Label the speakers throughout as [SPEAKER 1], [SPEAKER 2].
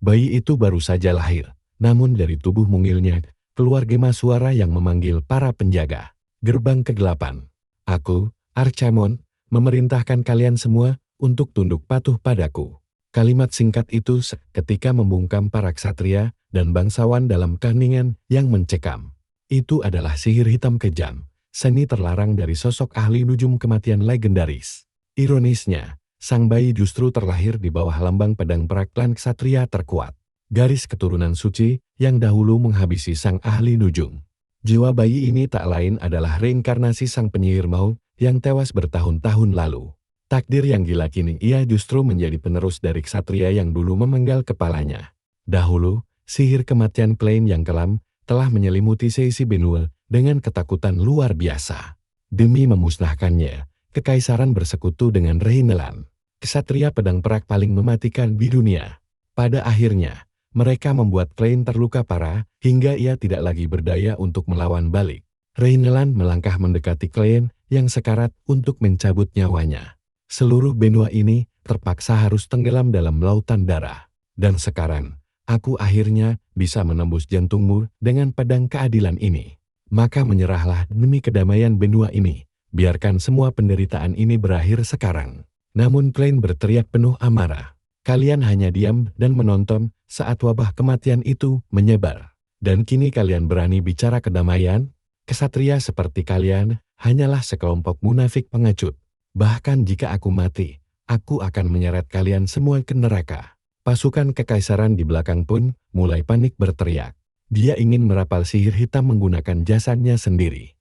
[SPEAKER 1] Bayi itu baru saja lahir, namun dari tubuh mungilnya keluar gema suara yang memanggil para penjaga. Gerbang ke-8. Aku, Archamon, memerintahkan kalian semua untuk tunduk patuh padaku. Kalimat singkat itu seketika membungkam para ksatria dan bangsawan dalam keheningan yang mencekam. Itu adalah sihir hitam kejam, seni terlarang dari sosok ahli nujum kematian legendaris. Ironisnya, sang bayi justru terlahir di bawah lambang pedang perak klan ksatria terkuat. Garis keturunan suci yang dahulu menghabisi sang ahli nujum. Jiwa bayi ini tak lain adalah reinkarnasi sang penyihir maut yang tewas bertahun-tahun lalu. Takdir yang gila kini ia justru menjadi penerus dari ksatria yang dulu memenggal kepalanya. Dahulu, sihir kematian Klein yang kelam telah menyelimuti seisi Benua dengan ketakutan luar biasa. Demi memusnahkannya, kekaisaran bersekutu dengan Rheinland, ksatria pedang perak paling mematikan di dunia. Pada akhirnya, mereka membuat Klein terluka parah hingga ia tidak lagi berdaya untuk melawan balik. Rheinland melangkah mendekati Klein yang sekarat untuk mencabut nyawanya. Seluruh benua ini terpaksa harus tenggelam dalam lautan darah. Dan sekarang, aku akhirnya bisa menembus jantungmu dengan pedang keadilan ini. Maka menyerahlah demi kedamaian benua ini. Biarkan semua penderitaan ini berakhir sekarang. Namun Klein berteriak penuh amarah. Kalian hanya diam dan menonton saat wabah kematian itu menyebar. Dan kini kalian berani bicara kedamaian? Ksatria seperti kalian hanyalah sekelompok munafik pengecut. Bahkan jika aku mati, aku akan menyeret kalian semua ke neraka. Pasukan kekaisaran di belakang pun mulai panik berteriak. Dia ingin merapal sihir hitam menggunakan jasadnya sendiri.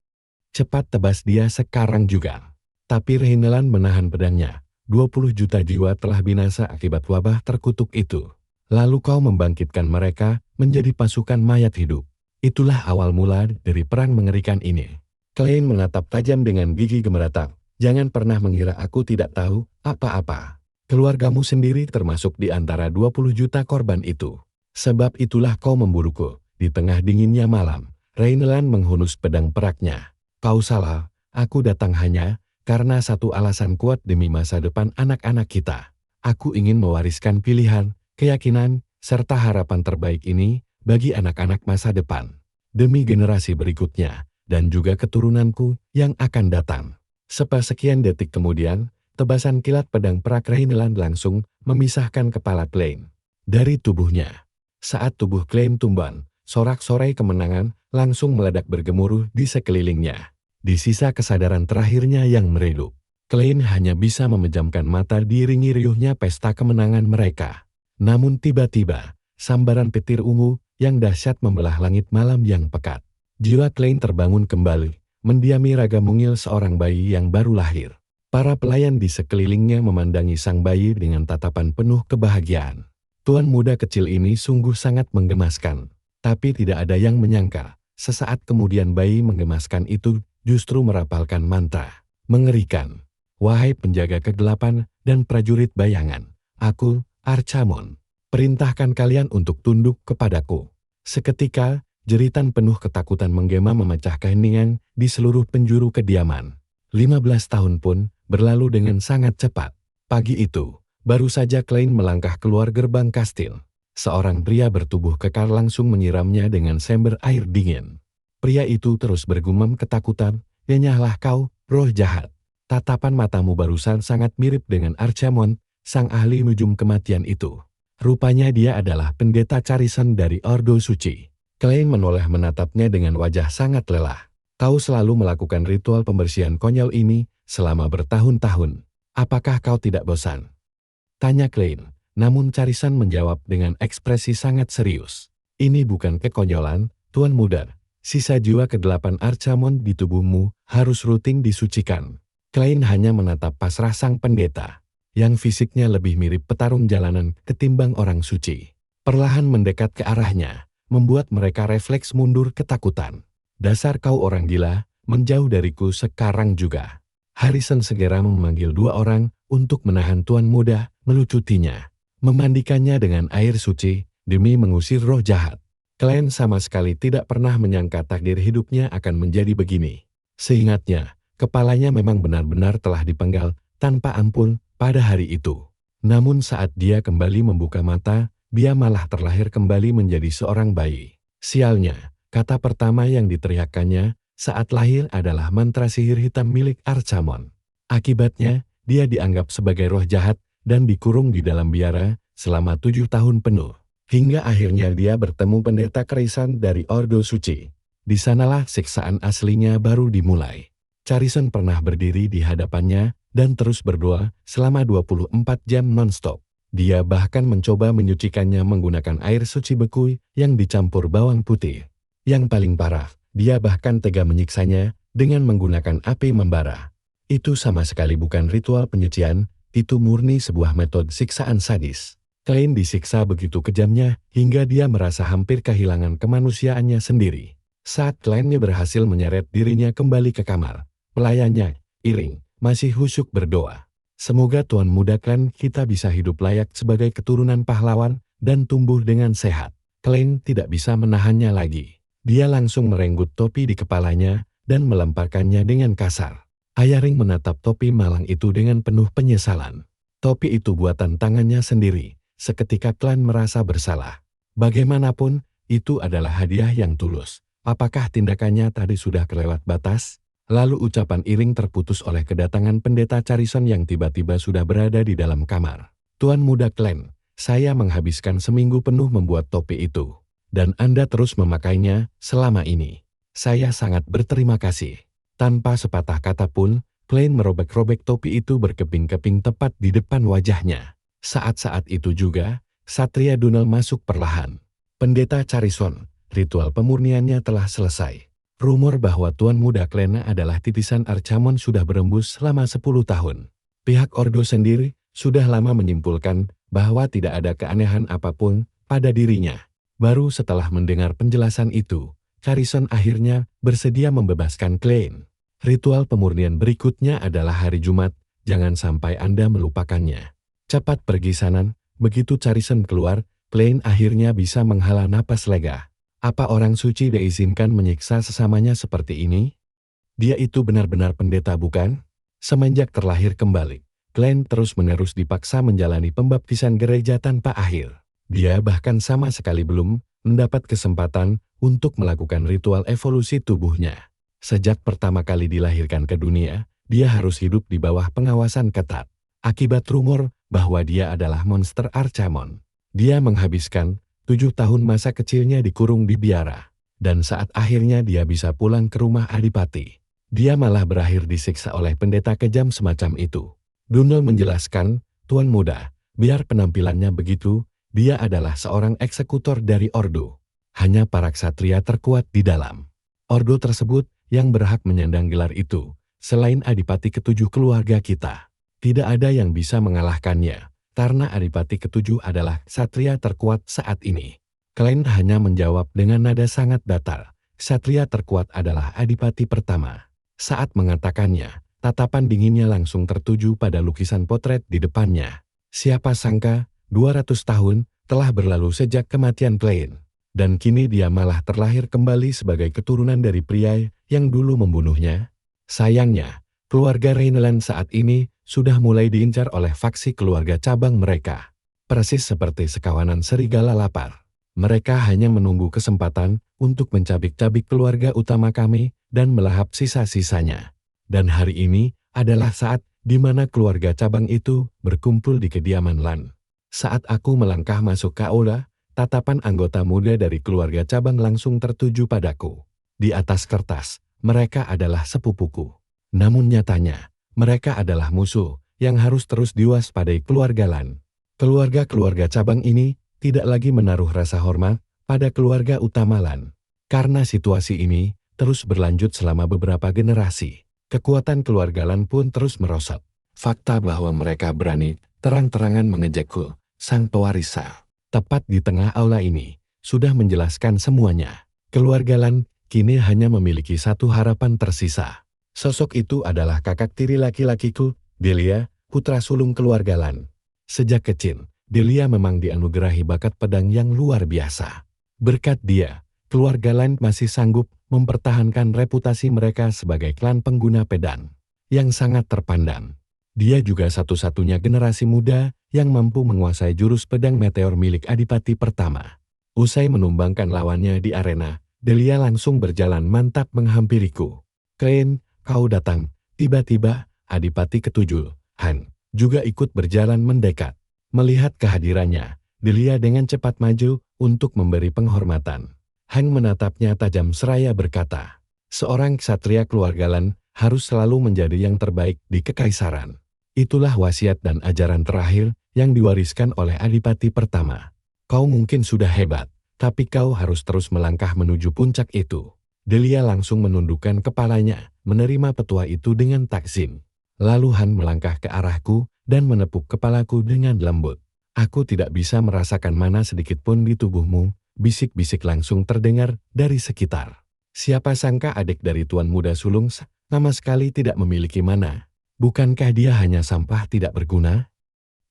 [SPEAKER 1] Cepat tebas dia sekarang juga. Tapi Rheinland menahan pedangnya. 20 juta jiwa telah binasa akibat wabah terkutuk itu. Lalu kau membangkitkan mereka menjadi pasukan mayat hidup. Itulah awal mula dari perang mengerikan ini. Klein menatap tajam dengan gigi gemeretak. Jangan pernah mengira aku tidak tahu apa-apa. Keluargamu sendiri termasuk di antara 20 juta korban itu. Sebab itulah kau memburuku. Di tengah dinginnya malam, Rheinland menghunus pedang peraknya. Kau salah, aku datang hanya karena satu alasan kuat demi masa depan anak-anak kita. Aku ingin mewariskan pilihan, keyakinan, serta harapan terbaik ini bagi anak-anak masa depan. Demi generasi berikutnya, dan juga keturunanku yang akan datang. Sepersekian detik kemudian, tebasan kilat pedang perak Rheinland langsung memisahkan kepala Klein dari tubuhnya. Saat tubuh Klein tumbang, sorak-sorai kemenangan langsung meledak bergemuruh di sekelilingnya. Di sisa kesadaran terakhirnya yang meredup, Klein hanya bisa memejamkan mata diiringi riuhnya pesta kemenangan mereka. Namun tiba-tiba, sambaran petir ungu yang dahsyat membelah langit malam yang pekat. Jiwa Klein terbangun kembali, mendiami raga mungil seorang bayi yang baru lahir. Para pelayan di sekelilingnya memandangi sang bayi dengan tatapan penuh kebahagiaan. Tuan muda kecil ini sungguh sangat menggemaskan. Tapi tidak ada yang menyangka, sesaat kemudian bayi menggemaskan itu justru merapalkan mantra. Mengerikan. Wahai penjaga kegelapan dan prajurit bayangan, aku, Archamon, perintahkan kalian untuk tunduk kepadaku. Seketika, jeritan penuh ketakutan menggema memecah keheningan di seluruh penjuru kediaman. 15 tahun pun berlalu dengan sangat cepat. Pagi itu, baru saja Klein melangkah keluar gerbang kastil. Seorang pria bertubuh kekar langsung menyiramnya dengan sember air dingin. Pria itu terus bergumam ketakutan, "Enyahlah kau, roh jahat. Tatapan matamu barusan sangat mirip dengan Archamon, sang ahli nujum kematian itu." Rupanya dia adalah pendeta Carisan dari Ordo Suci. Klein menoleh menatapnya dengan wajah sangat lelah. Kau selalu melakukan ritual pembersihan konyol ini selama bertahun-tahun. Apakah kau tidak bosan? Tanya Klein, namun Carisan menjawab dengan ekspresi sangat serius. Ini bukan kekonyolan, Tuan Muda. Sisa jiwa ke-8 Archamon di tubuhmu harus rutin disucikan. Klein hanya menatap pasrah sang pendeta, yang fisiknya lebih mirip petarung jalanan ketimbang orang suci. Perlahan mendekat ke arahnya, membuat mereka refleks mundur ketakutan. Dasar kau orang gila, menjauh dariku sekarang juga. Harrison segera memanggil 2 orang untuk menahan Tuan Muda, melucutinya. Memandikannya dengan air suci, demi mengusir roh jahat. Klein sama sekali tidak pernah menyangka takdir hidupnya akan menjadi begini. Seingatnya, kepalanya memang benar-benar telah dipenggal tanpa ampun pada hari itu. Namun saat dia kembali membuka mata, dia malah terlahir kembali menjadi seorang bayi. Sialnya, kata pertama yang diteriakkannya saat lahir adalah mantra sihir hitam milik Archamon. Akibatnya, dia dianggap sebagai roh jahat dan dikurung di dalam biara selama 7 tahun penuh. Hingga akhirnya dia bertemu pendeta Kerisan dari Ordo Suci. Di sanalah siksaan aslinya baru dimulai. Charison pernah berdiri di hadapannya dan terus berdoa selama 24 jam non-stop. Dia bahkan mencoba menyucikannya menggunakan air suci beku yang dicampur bawang putih. Yang paling parah, dia bahkan tega menyiksanya dengan menggunakan api membara. Itu sama sekali bukan ritual penyucian, itu murni sebuah metode siksaan sadis. Klein disiksa begitu kejamnya hingga dia merasa hampir kehilangan kemanusiaannya sendiri. Saat Kleinnya berhasil menyeret dirinya kembali ke kamar, pelayannya, Iring, masih khusyuk berdoa. Semoga Tuan Muda Klein kita bisa hidup layak sebagai keturunan pahlawan dan tumbuh dengan sehat. Klein tidak bisa menahannya lagi. Dia langsung merenggut topi di kepalanya dan melemparkannya dengan kasar. Ayaring menatap topi malang itu dengan penuh penyesalan. Topi itu buatan tangannya sendiri. Seketika Klein merasa bersalah. Bagaimanapun, itu adalah hadiah yang tulus. Apakah tindakannya tadi sudah kelewat batas? Lalu ucapan Iring terputus oleh kedatangan pendeta Charison yang tiba-tiba sudah berada di dalam kamar. Tuan Muda Klein, saya menghabiskan seminggu penuh membuat topi itu. Dan Anda terus memakainya selama ini. Saya sangat berterima kasih. Tanpa sepatah kata pun, Klein merobek-robek topi itu berkeping-keping tepat di depan wajahnya. Saat-saat itu juga, Satria Dunel masuk perlahan. Pendeta Charison, ritual pemurniannya telah selesai. Rumor bahwa Tuan Muda Klein adalah titisan Archamon sudah berembus selama 10 tahun. Pihak Ordo sendiri sudah lama menyimpulkan bahwa tidak ada keanehan apapun pada dirinya. Baru setelah mendengar penjelasan itu, Charison akhirnya bersedia membebaskan Klein. Ritual pemurnian berikutnya adalah hari Jumat, jangan sampai Anda melupakannya. Cepat pergi Sanan, begitu Charison keluar, Klein akhirnya bisa menghela napas lega. Apa orang suci diizinkan menyiksa sesamanya seperti ini? Dia itu benar-benar pendeta bukan? Semenjak terlahir kembali, Klein terus-menerus dipaksa menjalani pembaptisan gereja tanpa akhir. Dia bahkan sama sekali belum mendapat kesempatan untuk melakukan ritual evolusi tubuhnya. Sejak pertama kali dilahirkan ke dunia, dia harus hidup di bawah pengawasan ketat. Akibat rumor bahwa dia adalah monster Archamon. Dia menghabiskan 7 tahun masa kecilnya dikurung di biara. Dan saat akhirnya dia bisa pulang ke rumah Adipati, dia malah berakhir disiksa oleh pendeta kejam semacam itu. Dunel menjelaskan, Tuan Muda, biar penampilannya begitu, dia adalah seorang eksekutor dari Ordo. Hanya para ksatria terkuat di dalam Ordo tersebut yang berhak menyandang gelar itu. Selain Adipati ketujuh keluarga kita, tidak ada yang bisa mengalahkannya. Karena Adipati ketujuh adalah ksatria terkuat saat ini. Klein hanya menjawab dengan nada sangat datar. Ksatria terkuat adalah Adipati pertama. Saat mengatakannya, tatapan dinginnya langsung tertuju pada lukisan potret di depannya. Siapa sangka, 200 tahun telah berlalu sejak kematian Klein. Dan kini dia malah terlahir kembali sebagai keturunan dari pria yang dulu membunuhnya. Sayangnya, keluarga Rheinland saat ini sudah mulai diincar oleh faksi keluarga cabang mereka. Persis seperti sekawanan serigala lapar. Mereka hanya menunggu kesempatan untuk mencabik-cabik keluarga utama kami dan melahap sisa-sisanya. Dan hari ini adalah saat di mana keluarga cabang itu berkumpul di kediaman Lan. Saat aku melangkah masuk ke aula, tatapan anggota muda dari keluarga cabang langsung tertuju padaku. Di atas kertas, mereka adalah sepupuku. Namun nyatanya, mereka adalah musuh yang harus terus diwaspadai keluarga Lan. Keluarga-keluarga cabang ini tidak lagi menaruh rasa hormat pada keluarga utama Lan. Karena situasi ini terus berlanjut selama beberapa generasi, kekuatan keluarga Lan pun terus merosot. Fakta bahwa mereka berani terang-terangan mengejekku, sang pewarisa, tepat di tengah aula ini, sudah menjelaskan semuanya. Keluarga Lan kini hanya memiliki satu harapan tersisa. Sosok itu adalah kakak tiri laki-lakiku, Delia, putra sulung keluarga Lan. Sejak kecil, Delia memang dianugerahi bakat pedang yang luar biasa. Berkat dia, keluarga Lan masih sanggup mempertahankan reputasi mereka sebagai klan pengguna pedang yang sangat terpandang. Dia juga satu-satunya generasi muda yang mampu menguasai jurus pedang meteor milik Adipati pertama. Usai menumbangkan lawannya di arena, Delia langsung berjalan mantap menghampiriku. Klein, kau datang. Tiba-tiba, Adipati ketujuh, Han, juga ikut berjalan mendekat. Melihat kehadirannya, Delia dengan cepat maju untuk memberi penghormatan. Han menatapnya tajam seraya berkata, seorang ksatria keluarga Lan harus selalu menjadi yang terbaik di kekaisaran. Itulah wasiat dan ajaran terakhir yang diwariskan oleh Adipati pertama. Kau mungkin sudah hebat, tapi kau harus terus melangkah menuju puncak itu. Delia langsung menundukkan kepalanya, menerima petua itu dengan takzim. Lalu Han melangkah ke arahku dan menepuk kepalaku dengan lembut. Aku tidak bisa merasakan mana sedikit pun di tubuhmu, bisik-bisik langsung terdengar dari sekitar. Siapa sangka adik dari Tuan Muda Sulung sama sekali tidak memiliki mana. Bukankah dia hanya sampah tidak berguna?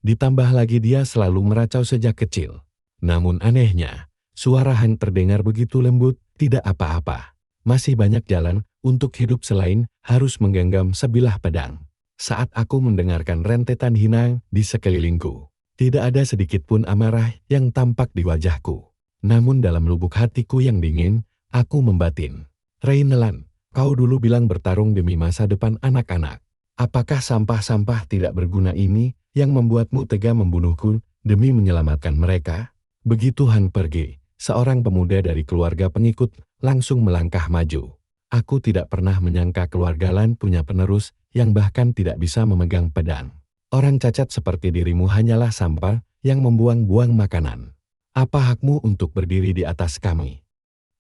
[SPEAKER 1] Ditambah lagi dia selalu meracau sejak kecil. Namun anehnya, suara Han terdengar begitu lembut, tidak apa-apa. Masih banyak jalan untuk hidup selain harus menggenggam sebilah pedang. Saat aku mendengarkan rentetan hina di sekelilingku, tidak ada sedikit pun amarah yang tampak di wajahku. Namun dalam lubuk hatiku yang dingin, aku membatin. Rainelan, kau dulu bilang bertarung demi masa depan anak-anak. Apakah sampah-sampah tidak berguna ini yang membuatmu tega membunuhku demi menyelamatkan mereka? Begitu Han pergi, seorang pemuda dari keluarga pengikut langsung melangkah maju. Aku tidak pernah menyangka keluarga Lan punya penerus yang bahkan tidak bisa memegang pedang. Orang cacat seperti dirimu hanyalah sampah yang membuang-buang makanan. Apa hakmu untuk berdiri di atas kami?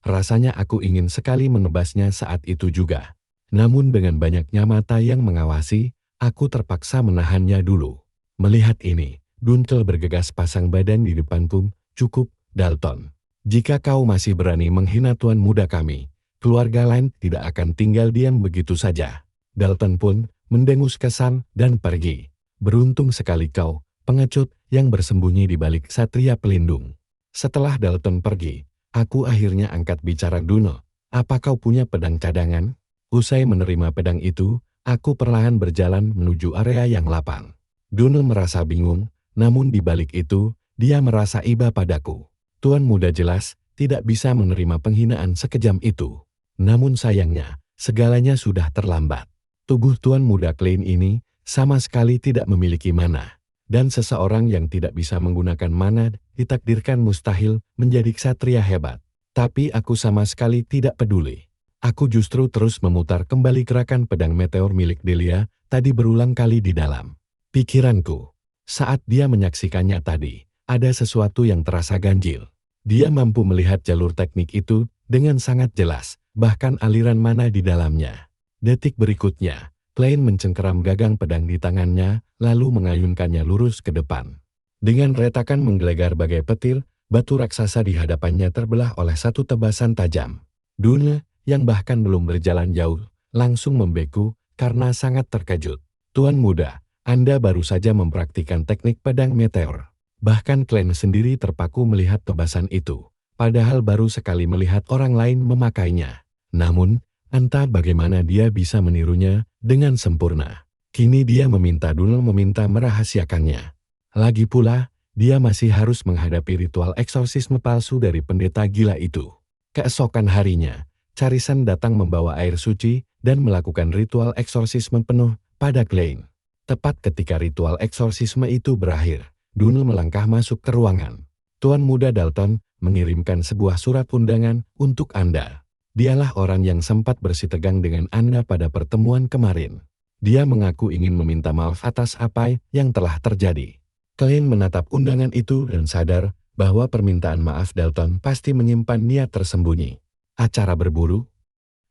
[SPEAKER 1] Rasanya aku ingin sekali menebasnya saat itu juga. Namun dengan banyaknya mata yang mengawasi, aku terpaksa menahannya dulu. Melihat ini, Dunkel bergegas pasang badan di depanku. Cukup, Dalton. Jika kau masih berani menghina tuan muda kami, keluarga lain tidak akan tinggal diam begitu saja. Dalton pun mendengus kesan dan pergi. Beruntung sekali kau, pengecut yang bersembunyi di balik Satria Pelindung. Setelah Dalton pergi, aku akhirnya angkat bicara Duno. Apa kau punya pedang cadangan? Usai menerima pedang itu, aku perlahan berjalan menuju area yang lapang. Duno merasa bingung, namun di balik itu, dia merasa iba padaku. Tuan muda jelas tidak bisa menerima penghinaan sekejam itu. Namun sayangnya, segalanya sudah terlambat. Tubuh Tuan muda Klein ini sama sekali tidak memiliki mana. Dan seseorang yang tidak bisa menggunakan mana ditakdirkan mustahil menjadi ksatria hebat. Tapi aku sama sekali tidak peduli. Aku justru terus memutar kembali gerakan pedang meteor milik Delia tadi berulang kali di dalam pikiranku. Saat dia menyaksikannya tadi, ada sesuatu yang terasa ganjil. Dia mampu melihat jalur teknik itu dengan sangat jelas, bahkan aliran mana di dalamnya. Detik berikutnya, Klein mencengkeram gagang pedang di tangannya, lalu mengayunkannya lurus ke depan. Dengan retakan menggelegar bagai petir, batu raksasa di hadapannya terbelah oleh satu tebasan tajam. Dunia yang bahkan belum berjalan jauh, langsung membeku karena sangat terkejut. Tuan muda, Anda baru saja mempraktikkan teknik pedang meteor. Bahkan Klein sendiri terpaku melihat tebasan itu, padahal baru sekali melihat orang lain memakainya. Namun, entah bagaimana dia bisa menirunya dengan sempurna. Kini dia meminta Duno meminta merahasiakannya. Lagi pula, dia masih harus menghadapi ritual eksorsisme palsu dari pendeta gila itu. Keesokan harinya, Carisan datang membawa air suci dan melakukan ritual eksorsisme penuh pada Klein. Tepat ketika ritual eksorsisme itu berakhir, Duno melangkah masuk ke ruangan. Tuan muda Dalton mengirimkan sebuah surat undangan untuk Anda. Dialah orang yang sempat bersitegang dengan Anda pada pertemuan kemarin. Dia mengaku ingin meminta maaf atas apa yang telah terjadi. Klein menatap undangan itu dan sadar bahwa permintaan maaf Dalton pasti menyimpan niat tersembunyi. Acara berburu?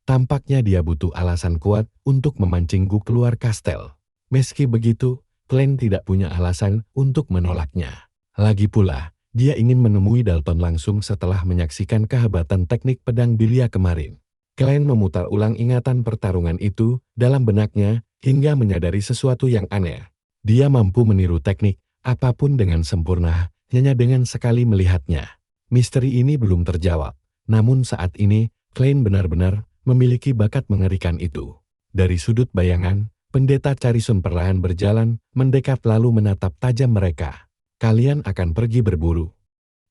[SPEAKER 1] Tampaknya dia butuh alasan kuat untuk memancingku keluar kastel. Meski begitu, Klein tidak punya alasan untuk menolaknya. Lagi pula, dia ingin menemui Dalton langsung setelah menyaksikan kehebatan teknik pedang Delia kemarin. Klein memutar ulang ingatan pertarungan itu dalam benaknya hingga menyadari sesuatu yang aneh. Dia mampu meniru teknik apapun dengan sempurna, hanya dengan sekali melihatnya. Misteri ini belum terjawab. Namun saat ini, Klein benar-benar memiliki bakat mengerikan itu. Dari sudut bayangan, Pendeta Carisun perlahan berjalan, mendekat lalu menatap tajam mereka. Kalian akan pergi berburu.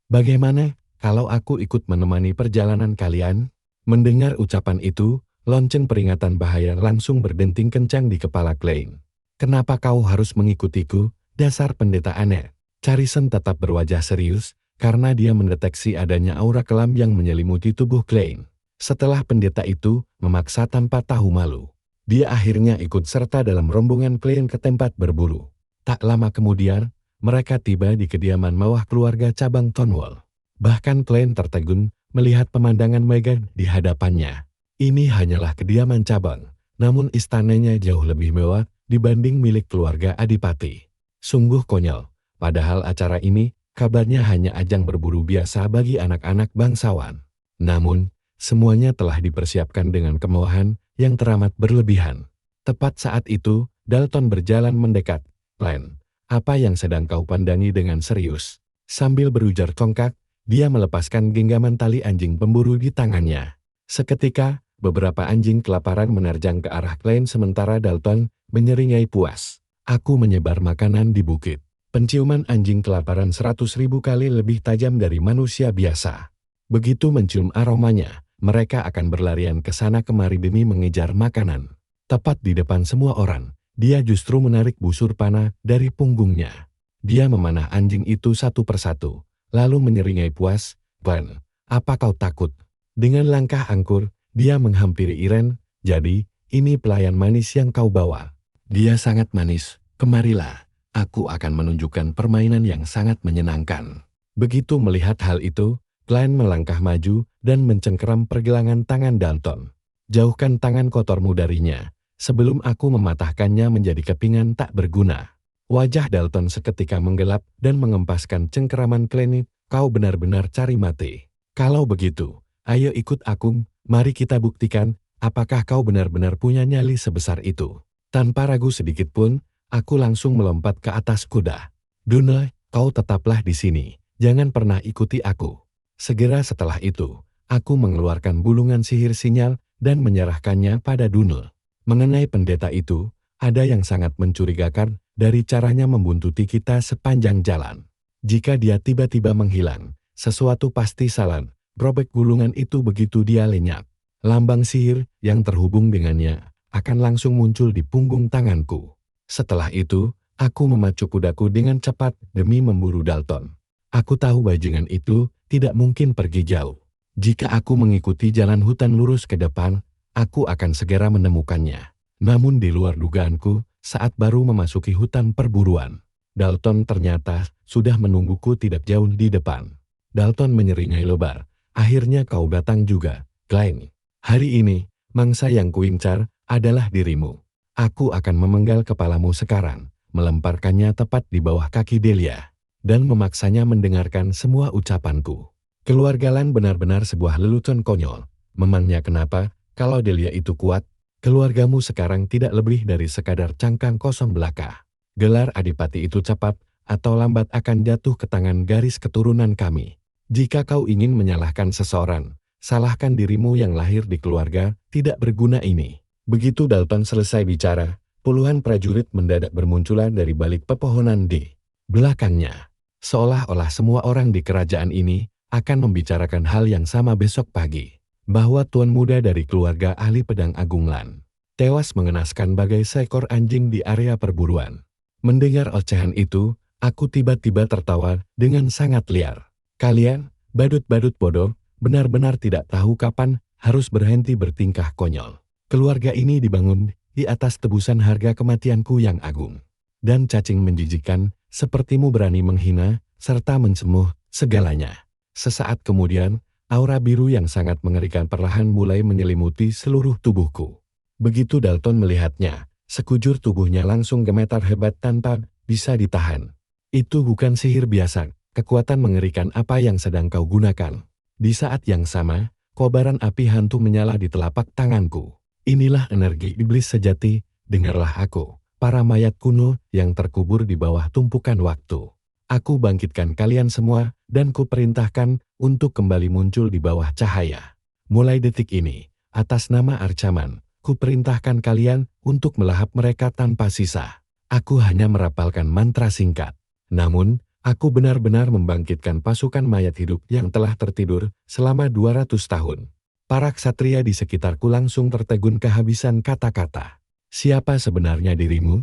[SPEAKER 1] Bagaimana kalau aku ikut menemani perjalanan kalian? Mendengar ucapan itu, lonceng peringatan bahaya langsung berdenting kencang di kepala Klein. Kenapa kau harus mengikutiku, dasar pendeta aneh? Carisun tetap berwajah serius, karena dia mendeteksi adanya aura kelam yang menyelimuti tubuh Klein. Setelah pendeta itu memaksa tanpa tahu malu, dia akhirnya ikut serta dalam rombongan Klein ke tempat berburu. Tak lama kemudian, mereka tiba di kediaman mewah keluarga cabang Tonwall. Bahkan Klein tertegun melihat pemandangan megah di hadapannya. Ini hanyalah kediaman cabang, namun istananya jauh lebih mewah dibanding milik keluarga Adipati. Sungguh konyol, padahal acara ini kabarnya hanya ajang berburu biasa bagi anak-anak bangsawan. Namun, semuanya telah dipersiapkan dengan kemewahan yang teramat berlebihan. Tepat saat itu, Dalton berjalan mendekat. Klein, apa yang sedang kau pandangi dengan serius? Sambil berujar congkak, dia melepaskan genggaman tali anjing pemburu di tangannya. Seketika, beberapa anjing kelaparan menerjang ke arah Klein sementara Dalton menyeringai puas. Aku menyebar makanan di bukit. Penciuman anjing kelaparan 100.000 kali lebih tajam dari manusia biasa. Begitu mencium aromanya, mereka akan berlarian ke sana kemari demi mengejar makanan. Tepat di depan semua orang, dia justru menarik busur panah dari punggungnya. Dia memanah anjing itu satu persatu, lalu menyeringai puas. Klein, apa kau takut? Dengan langkah angkur, dia menghampiri Irene. Jadi, ini pelayan manis yang kau bawa. Dia sangat manis. Kemarilah, aku akan menunjukkan permainan yang sangat menyenangkan. Begitu melihat hal itu, Klein melangkah maju dan mencengkeram pergelangan tangan Dalton. Jauhkan tangan kotormu darinya, sebelum aku mematahkannya menjadi kepingan tak berguna. Wajah Dalton seketika menggelap dan mengempaskan cengkeraman Klein. Kau benar-benar cari mati. Kalau begitu, ayo ikut aku, mari kita buktikan, apakah kau benar-benar punya nyali sebesar itu. Tanpa ragu sedikit pun, aku langsung melompat ke atas kuda. Dunle, kau tetaplah di sini, jangan pernah ikuti aku. Segera setelah itu, aku mengeluarkan bulungan sihir sinyal dan menyerahkannya pada Dunle. Mengenai pendeta itu, ada yang sangat mencurigakan dari caranya membuntuti kita sepanjang jalan. Jika dia tiba-tiba menghilang, sesuatu pasti salah. Robek gulungan itu begitu dia lenyap. Lambang sihir yang terhubung dengannya akan langsung muncul di punggung tanganku. Setelah itu, aku memacu kudaku dengan cepat demi memburu Dalton. Aku tahu bajingan itu tidak mungkin pergi jauh. Jika aku mengikuti jalan hutan lurus ke depan, aku akan segera menemukannya. Namun di luar dugaanku, saat baru memasuki hutan perburuan, Dalton ternyata sudah menungguku tidak jauh di depan. Dalton menyeringai lebar. Akhirnya kau datang juga, Klein. Hari ini, mangsa yang kuincar adalah dirimu. Aku akan memenggal kepalamu sekarang, melemparkannya tepat di bawah kaki Delia, dan memaksanya mendengarkan semua ucapanku. Keluarga Lan benar-benar sebuah lelucon konyol. Memangnya kenapa, kalau Delia itu kuat, keluargamu sekarang tidak lebih dari sekadar cangkang kosong belaka. Gelar adipati itu cepat atau lambat akan jatuh ke tangan garis keturunan kami. Jika kau ingin menyalahkan seseorang, salahkan dirimu yang lahir di keluarga tidak berguna ini. Begitu Dalton selesai bicara, puluhan prajurit mendadak bermunculan dari balik pepohonan di belakangnya. Seolah-olah semua orang di kerajaan ini akan membicarakan hal yang sama besok pagi, bahwa tuan muda dari keluarga ahli pedang Agung Lan tewas mengenaskan bagai seekor anjing di area perburuan. Mendengar ocehan itu, aku tiba-tiba tertawa dengan sangat liar. Kalian, badut-badut bodoh, benar-benar tidak tahu kapan harus berhenti bertingkah konyol. Keluarga ini dibangun di atas tebusan harga kematianku yang agung. Dan cacing menjijikan, sepertimu berani menghina, serta mencemuh segalanya. Sesaat kemudian, aura biru yang sangat mengerikan perlahan mulai menyelimuti seluruh tubuhku. Begitu Dalton melihatnya, sekujur tubuhnya langsung gemetar hebat tanpa bisa ditahan. Itu bukan sihir biasa. Kekuatan mengerikan apa yang sedang kau gunakan. Di saat yang sama, kobaran api hantu menyala di telapak tanganku. Inilah energi iblis sejati, dengarlah aku, para mayat kuno yang terkubur di bawah tumpukan waktu. Aku bangkitkan kalian semua, dan kuperintahkan untuk kembali muncul di bawah cahaya. Mulai detik ini, atas nama Arcaman, Kuperintahkan kalian untuk melahap mereka tanpa sisa. Aku hanya merapalkan mantra singkat. Namun, aku benar-benar membangkitkan pasukan mayat hidup yang telah tertidur selama 200 tahun. Para ksatria di sekitarku langsung tertegun kehabisan kata-kata. Siapa sebenarnya dirimu?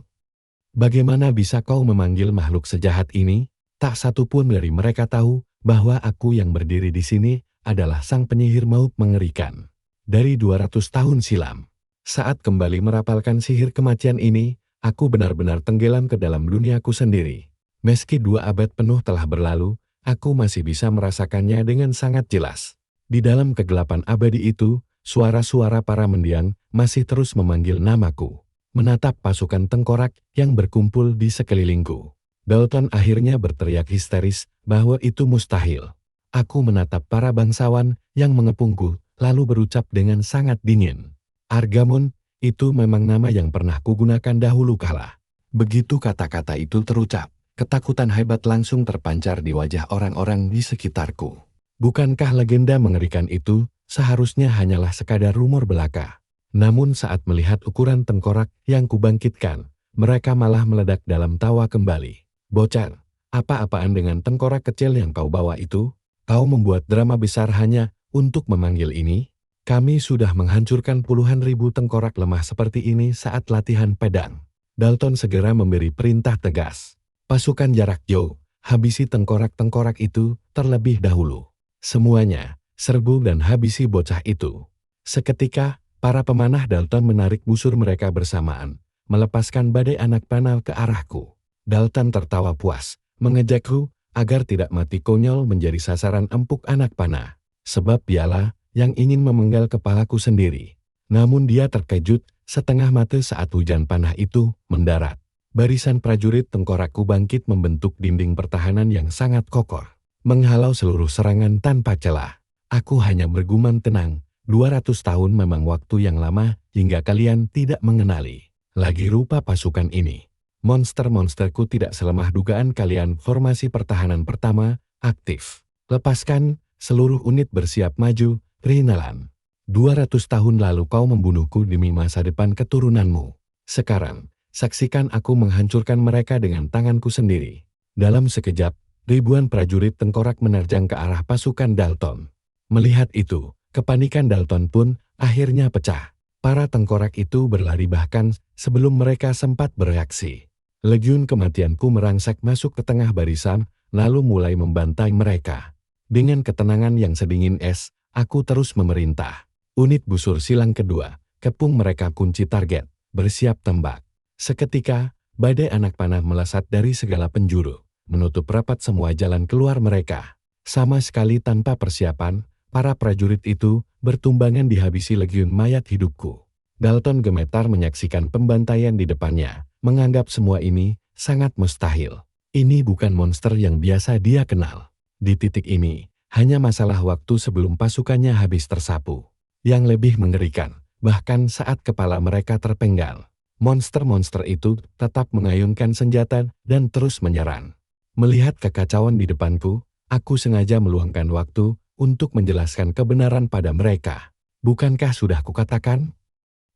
[SPEAKER 1] Bagaimana bisa kau memanggil makhluk sejahat ini? Tak satu pun dari mereka tahu bahwa aku yang berdiri di sini adalah sang penyihir maut mengerikan. Dari 200 tahun silam, saat kembali merapalkan sihir kematian ini, aku benar-benar tenggelam ke dalam duniaku sendiri. Meski 2 abad penuh telah berlalu, aku masih bisa merasakannya dengan sangat jelas. Di dalam kegelapan abadi itu, suara-suara para mendiang masih terus memanggil namaku. Menatap pasukan tengkorak yang berkumpul di sekelilingku. Dalton akhirnya berteriak histeris bahwa itu mustahil. Aku menatap para bangsawan yang mengepungku, lalu berucap dengan sangat dingin. Argamon, itu memang nama yang pernah kugunakan dahulu kala. Begitu kata-kata itu terucap, ketakutan hebat langsung terpancar di wajah orang-orang di sekitarku. Bukankah legenda mengerikan itu seharusnya hanyalah sekadar rumor belaka? Namun saat melihat ukuran tengkorak yang kubangkitkan, mereka malah meledak dalam tawa kembali. Bocah, apa-apaan dengan tengkorak kecil yang kau bawa itu? Kau membuat drama besar hanya untuk memanggil ini? Kami sudah menghancurkan puluhan ribu tengkorak lemah seperti ini saat latihan pedang. Dalton segera memberi perintah tegas. Pasukan jarak jauh, habisi tengkorak-tengkorak itu terlebih dahulu. Semuanya, serbu dan habisi bocah itu. Seketika, para pemanah Dalton menarik busur mereka bersamaan, melepaskan badai anak panah ke arahku. Dalton tertawa puas, mengejakku agar tidak mati konyol menjadi sasaran empuk anak panah. Sebab dialah yang ingin memenggal kepalaku sendiri. Namun dia terkejut setengah mata saat hujan panah itu mendarat. Barisan prajurit tengkorakku bangkit membentuk dinding pertahanan yang sangat kokoh, menghalau seluruh serangan tanpa celah. Aku hanya bergumam tenang. 200 tahun memang waktu yang lama hingga kalian tidak mengenali lagi rupa pasukan ini. Monster-monsterku tidak selemah dugaan kalian. Formasi pertahanan pertama, aktif. Lepaskan, seluruh unit bersiap maju, Rinalan. 200 tahun lalu kau membunuhku demi masa depan keturunanmu. Sekarang, saksikan aku menghancurkan mereka dengan tanganku sendiri. Dalam sekejap, ribuan prajurit tengkorak menerjang ke arah pasukan Dalton. Melihat itu, kepanikan Dalton pun akhirnya pecah. Para tengkorak itu berlari bahkan sebelum mereka sempat bereaksi. Legiun kematianku merangsek masuk ke tengah barisan, lalu mulai membantai mereka. Dengan ketenangan yang sedingin es, aku terus memerintah. Unit busur silang kedua, kepung mereka kunci target, bersiap tembak. Seketika, badai anak panah melesat dari segala penjuru, menutup rapat semua jalan keluar mereka. Sama sekali tanpa persiapan, para prajurit itu bertumbangan dihabisi legiun mayat hidupku. Dalton gemetar menyaksikan pembantaian di depannya, menganggap semua ini sangat mustahil. Ini bukan monster yang biasa dia kenal. Di titik ini, hanya masalah waktu sebelum pasukannya habis tersapu. Yang lebih mengerikan, bahkan saat kepala mereka terpenggal, monster-monster itu tetap mengayunkan senjata dan terus menyerang. Melihat kekacauan di depanku, aku sengaja meluangkan waktu untuk menjelaskan kebenaran pada mereka. Bukankah sudah kukatakan?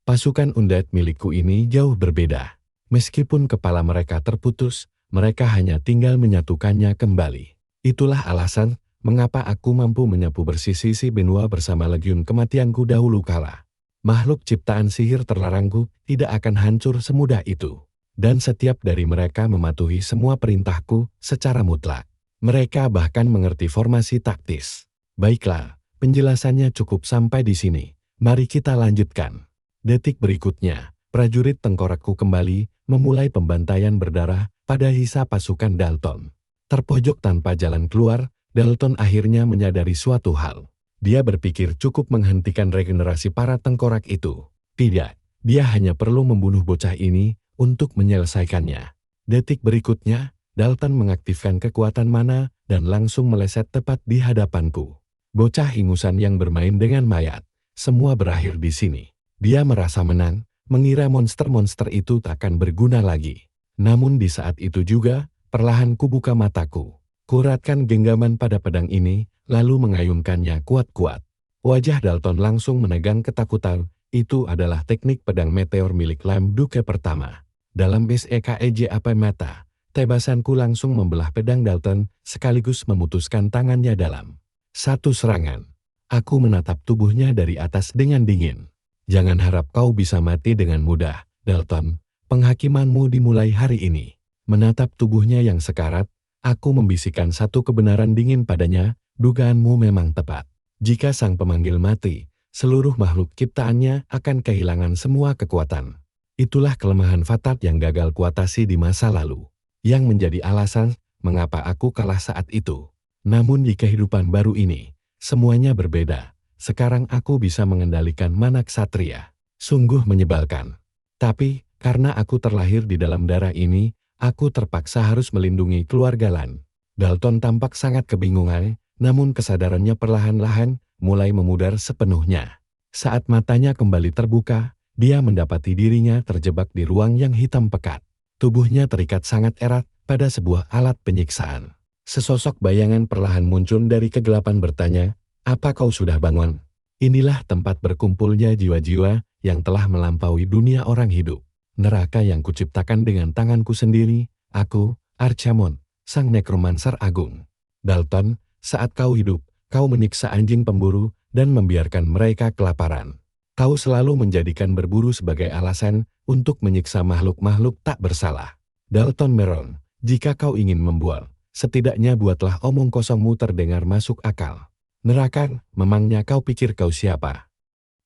[SPEAKER 1] Pasukan undead milikku ini jauh berbeda. Meskipun kepala mereka terputus, mereka hanya tinggal menyatukannya kembali. Itulah alasan mengapa aku mampu menyapu bersih sisi benua bersama legiun kematianku dahulu kala. Makhluk ciptaan sihir terlarangku tidak akan hancur semudah itu. Dan setiap dari mereka mematuhi semua perintahku secara mutlak. Mereka bahkan mengerti formasi taktis. Baiklah, penjelasannya cukup sampai di sini. Mari kita lanjutkan. Detik berikutnya, prajurit tengkorakku kembali memulai pembantaian berdarah pada sisa pasukan Dalton. Terpojok tanpa jalan keluar, Dalton akhirnya menyadari suatu hal. Dia berpikir cukup menghentikan regenerasi para tengkorak itu. Tidak, dia hanya perlu membunuh bocah ini untuk menyelesaikannya. Detik berikutnya, Dalton mengaktifkan kekuatan mana dan langsung meleset tepat di hadapanku. Bocah ingusan yang bermain dengan mayat. Semua berakhir di sini. Dia merasa menang, mengira monster-monster itu takkan berguna lagi. Namun di saat itu juga, perlahan kubuka mataku. Kuratkan genggaman pada pedang ini, lalu mengayunkannya kuat-kuat. Wajah Dalton langsung menegang ketakutan Itu adalah teknik pedang meteor milik Lam Duke pertama. Dalam SEKEJ apa mata, tebasanku langsung membelah pedang Dalton sekaligus memutuskan tangannya dalam satu serangan. Aku menatap tubuhnya dari atas dengan dingin. Jangan harap kau bisa mati dengan mudah, Dalton. Penghakimanmu dimulai hari ini. Menatap tubuhnya yang sekarat, aku membisikkan satu kebenaran dingin padanya, dugaanmu memang tepat. Jika sang pemanggil mati, seluruh makhluk ciptaannya akan kehilangan semua kekuatan. Itulah kelemahan Fatat yang gagal kuatasi di masa lalu, yang menjadi alasan mengapa aku kalah saat itu. Namun di kehidupan baru ini, semuanya berbeda. Sekarang aku bisa mengendalikan Manak Satria. Sungguh menyebalkan. Tapi, karena aku terlahir di dalam darah ini, aku terpaksa harus melindungi keluarga Lan. Dalton tampak sangat kebingungan, namun kesadarannya perlahan-lahan mulai memudar sepenuhnya. Saat matanya kembali terbuka, dia mendapati dirinya terjebak di ruang yang hitam pekat. Tubuhnya terikat sangat erat pada sebuah alat penyiksaan. Sesosok bayangan perlahan muncul dari kegelapan bertanya, "Apa kau sudah bangun?" Inilah tempat berkumpulnya jiwa-jiwa yang telah melampaui dunia orang hidup. Neraka yang kuciptakan dengan tanganku sendiri, aku, Archamon, sang nekromancer agung. Dalton, saat kau hidup, kau menyiksa anjing pemburu dan membiarkan mereka kelaparan. Kau selalu menjadikan berburu sebagai alasan untuk menyiksa makhluk-makhluk tak bersalah. Dalton Meron, jika kau ingin membual, setidaknya buatlah omong kosongmu terdengar masuk akal. Neraka, memangnya kau pikir kau siapa?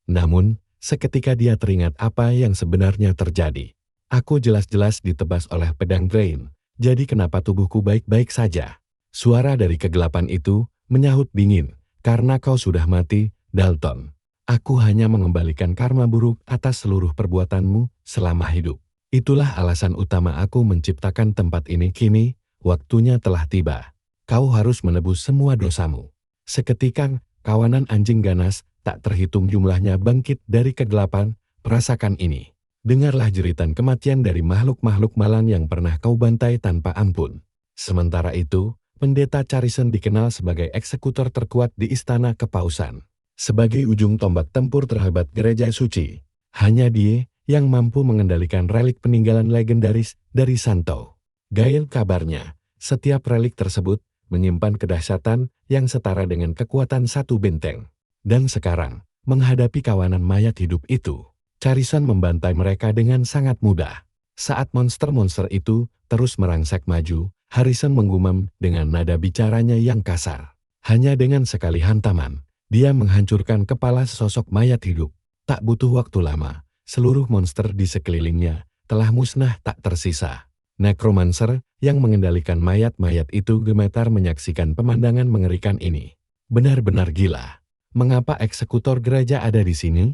[SPEAKER 1] Namun, seketika dia teringat apa yang sebenarnya terjadi. Aku jelas-jelas ditebas oleh pedang Drain, jadi kenapa tubuhku baik-baik saja? Suara dari kegelapan itu menyahut dingin, karena kau sudah mati, Dalton. Aku hanya mengembalikan karma buruk atas seluruh perbuatanmu selama hidup. Itulah alasan utama aku menciptakan tempat ini. Kini, waktunya telah tiba. Kau harus menebus semua dosamu. Seketika, kawanan anjing ganas, tak terhitung jumlahnya bangkit dari kegelapan. Rasakan ini. Dengarlah jeritan kematian dari makhluk-makhluk malang yang pernah kau bantai tanpa ampun. Sementara itu, Pendeta Charison dikenal sebagai eksekutor terkuat di Istana Kepausan. Sebagai ujung tombak tempur terhebat gereja suci, hanya dia yang mampu mengendalikan relik peninggalan legendaris dari Santo. Gail kabarnya, setiap relik tersebut menyimpan kedahsyatan yang setara dengan kekuatan satu benteng. Dan sekarang, menghadapi kawanan mayat hidup itu, Charison membantai mereka dengan sangat mudah. Saat monster-monster itu terus merangsek maju, Harrison menggumam dengan nada bicaranya yang kasar. Hanya dengan sekali hantaman, dia menghancurkan kepala sesosok mayat hidup. Tak butuh waktu lama, seluruh monster di sekelilingnya telah musnah tak tersisa. Necromancer yang mengendalikan mayat-mayat itu gemetar menyaksikan pemandangan mengerikan ini. Benar-benar gila. Mengapa eksekutor gereja ada di sini?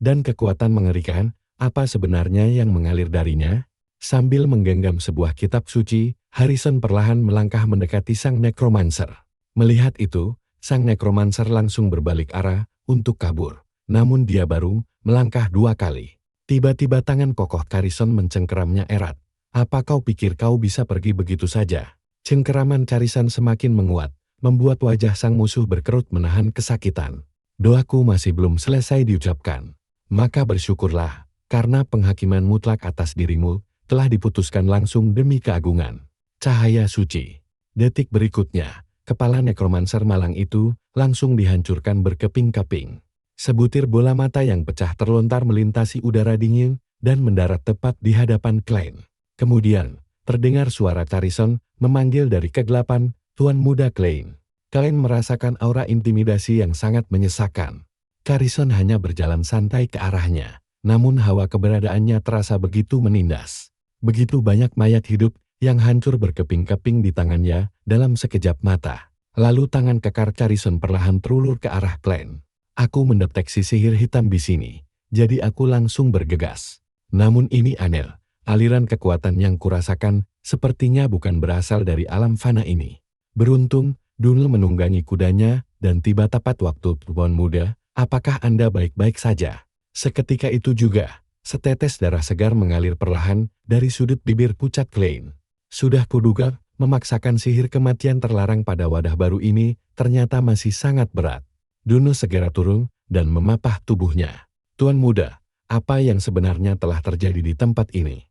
[SPEAKER 1] Dan kekuatan mengerikan, apa sebenarnya yang mengalir darinya? Sambil menggenggam sebuah kitab suci, Harrison perlahan melangkah mendekati sang necromancer. Melihat itu, sang necromancer langsung berbalik arah untuk kabur. Namun dia baru melangkah 2 kali. Tiba-tiba tangan kokoh Harrison mencengkeramnya erat. "Apa kau pikir kau bisa pergi begitu saja?" Cengkeraman Harrison semakin menguat, membuat wajah sang musuh berkerut menahan kesakitan. "Doaku masih belum selesai diucapkan. Maka bersyukurlah, karena penghakiman mutlak atas dirimu telah diputuskan langsung demi keagungan cahaya suci." Detik berikutnya, kepala nekromancer malang itu langsung dihancurkan berkeping-keping. Sebutir bola mata yang pecah terlontar melintasi udara dingin dan mendarat tepat di hadapan Klein. Kemudian, terdengar suara Charison memanggil dari kegelapan, "Tuan Muda Klein." Klein merasakan aura intimidasi yang sangat menyesakan. Charison hanya berjalan santai ke arahnya, namun hawa keberadaannya terasa begitu menindas. Begitu banyak mayat hidup yang hancur berkeping-keping di tangannya dalam sekejap mata. Lalu tangan kekar Charison perlahan terulur ke arah Klein. "Aku mendeteksi sihir hitam di sini, jadi aku langsung bergegas. Namun ini aneh. Aliran kekuatan yang kurasakan sepertinya bukan berasal dari alam fana ini." Beruntung, Dunel menunggangi kudanya dan tiba tepat waktu. "Tuan Muda, apakah Anda baik-baik saja?" Seketika itu juga, setetes darah segar mengalir perlahan dari sudut bibir pucat Klein. "Sudah kuduga, memaksakan sihir kematian terlarang pada wadah baru ini ternyata masih sangat berat." Dunel segera turun dan memapah tubuhnya. Tuan Muda, apa yang sebenarnya telah terjadi di tempat ini?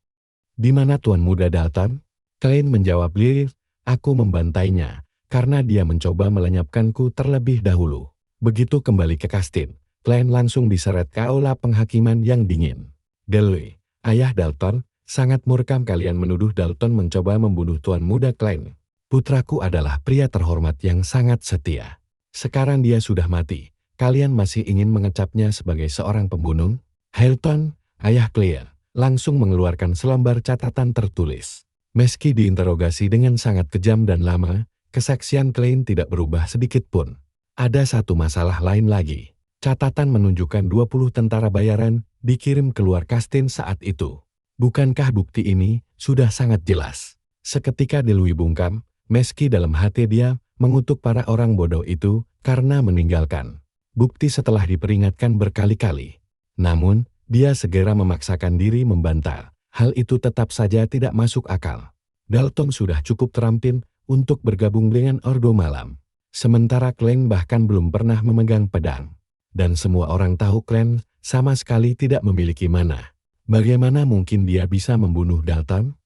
[SPEAKER 1] Di mana Tuan Muda Dalton? Klein menjawab lirik, aku membantainya, karena dia mencoba melenyapkanku terlebih dahulu. Begitu kembali ke kastil, Klein langsung diseret ke aula penghakiman yang dingin. Dudley, ayah Dalton, sangat murka kalian menuduh Dalton mencoba membunuh Tuan Muda Klein. Putraku adalah pria terhormat yang sangat setia. Sekarang dia sudah mati. Kalian masih ingin mengecapnya sebagai seorang pembunuh? Hilton, ayah Claire, langsung mengeluarkan selembar catatan tertulis. Meski diinterogasi dengan sangat kejam dan lama, kesaksian Klein tidak berubah sedikit pun. Ada satu masalah lain lagi. Catatan menunjukkan 20 tentara bayaran dikirim keluar kastil saat itu. Bukankah bukti ini sudah sangat jelas? Seketika Dudley bungkam, meski dalam hati dia mengutuk para orang bodoh itu karena meninggalkan bukti setelah diperingatkan berkali-kali. Namun, dia segera memaksakan diri membantah. Hal itu tetap saja tidak masuk akal. Dalton sudah cukup terampil untuk bergabung dengan Ordo Malam. Sementara Klein bahkan belum pernah memegang pedang. Dan semua orang tahu Klein sama sekali tidak memiliki mana. Bagaimana mungkin dia bisa membunuh Dalton?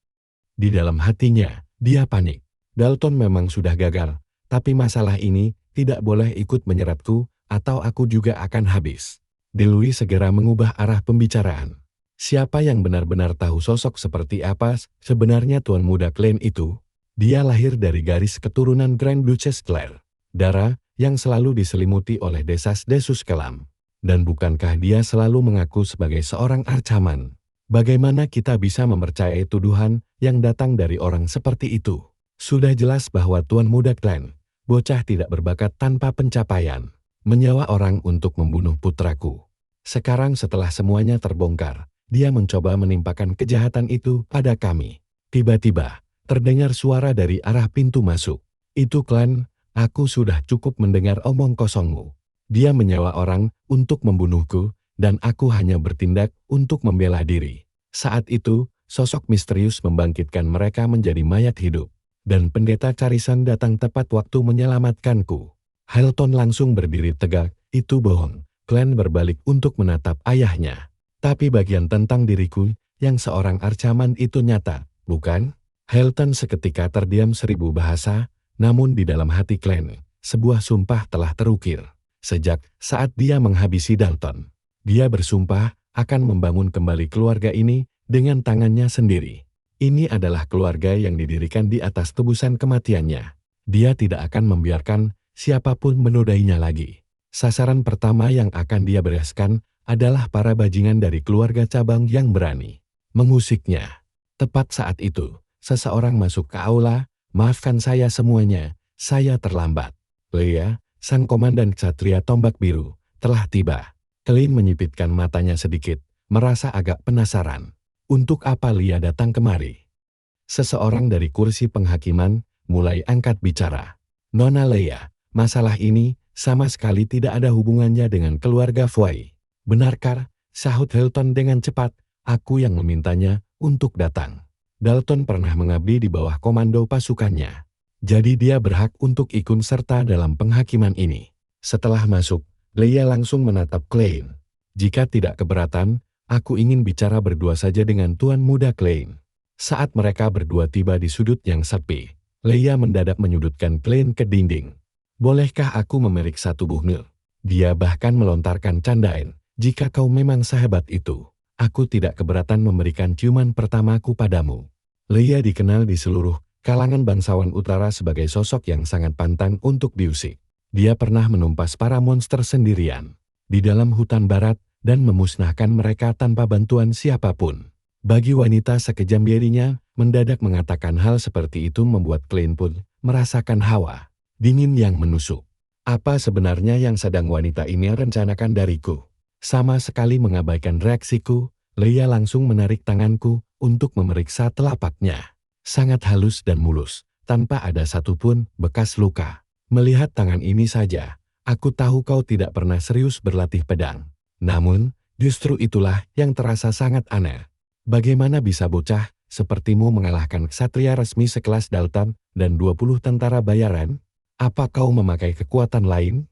[SPEAKER 1] Di dalam hatinya, dia panik. Dalton memang sudah gagal, tapi masalah ini tidak boleh ikut menyeretku, atau aku juga akan habis. Dudley segera mengubah arah pembicaraan. Siapa yang benar-benar tahu sosok seperti apa sebenarnya Tuan Muda Klein itu? Dia lahir dari garis keturunan Grand Duchess Claire, darah yang selalu diselimuti oleh desas-desus kelam. Dan bukankah dia selalu mengaku sebagai seorang arcaman? Bagaimana kita bisa mempercayai tuduhan yang datang dari orang seperti itu? Sudah jelas bahwa Tuan Muda Klein, bocah tidak berbakat tanpa pencapaian, menyewa orang untuk membunuh putraku. Sekarang setelah semuanya terbongkar, dia mencoba menimpakan kejahatan itu pada kami. Tiba-tiba, terdengar suara dari arah pintu masuk. Itu Klein, aku sudah cukup mendengar omong kosongmu. Dia menyewa orang untuk membunuhku, dan aku hanya bertindak untuk membela diri. Saat itu, sosok misterius membangkitkan mereka menjadi mayat hidup. Dan pendeta Carisan datang tepat waktu menyelamatkanku. Hilton langsung berdiri tegak, itu bohong. Klein berbalik untuk menatap ayahnya. Tapi bagian tentang diriku, yang seorang arcaman itu nyata, bukan? Hilton seketika terdiam 1000 bahasa, namun di dalam hati Klein, sebuah sumpah telah terukir. Sejak saat dia menghabisi Dalton, dia bersumpah akan membangun kembali keluarga ini dengan tangannya sendiri. Ini adalah keluarga yang didirikan di atas tebusan kematiannya. Dia tidak akan membiarkan siapapun menodainya lagi. Sasaran pertama yang akan dia bereskan adalah para bajingan dari keluarga cabang yang berani mengusiknya. Tepat saat itu, seseorang masuk ke aula, maafkan saya semuanya, saya terlambat. Leia, sang komandan Ksatria Tombak Biru, telah tiba. Klein menyipitkan matanya sedikit, merasa agak penasaran. Untuk apa Leia datang kemari? Seseorang dari kursi penghakiman mulai angkat bicara. Nona Leia, masalah ini sama sekali tidak ada hubungannya dengan keluarga Foy. Benarkah? Sahut Hilton dengan cepat, aku yang memintanya untuk datang. Dalton pernah mengabdi di bawah komando pasukannya. Jadi dia berhak untuk ikut serta dalam penghakiman ini. Setelah masuk, Leia langsung menatap Klein. Jika tidak keberatan, aku ingin bicara berdua saja dengan Tuan Muda Klein. Saat mereka berdua tiba di sudut yang sepi, Leia mendadak menyudutkan Klein ke dinding. Bolehkah aku memeriksa tubuhmu? Dia bahkan melontarkan candaan, jika kau memang sehebat itu, aku tidak keberatan memberikan ciuman pertamaku padamu. Leia dikenal di seluruh kalangan bangsawan utara sebagai sosok yang sangat pantang untuk diusik. Dia pernah menumpas para monster sendirian di dalam hutan barat dan memusnahkan mereka tanpa bantuan siapapun. Bagi wanita sekejam dirinya, mendadak mengatakan hal seperti itu membuat Klein pun merasakan hawa dingin yang menusuk. Apa sebenarnya yang sedang wanita ini rencanakan dariku? Sama sekali mengabaikan reaksiku, Leia langsung menarik tanganku untuk memeriksa telapaknya. Sangat halus dan mulus, tanpa ada satupun bekas luka. Melihat tangan ini saja, aku tahu kau tidak pernah serius berlatih pedang. Namun, justru itulah yang terasa sangat aneh. Bagaimana bisa bocah sepertimu mengalahkan ksatria resmi sekelas Dalton dan 20 tentara bayaran? Apa kau memakai kekuatan lain?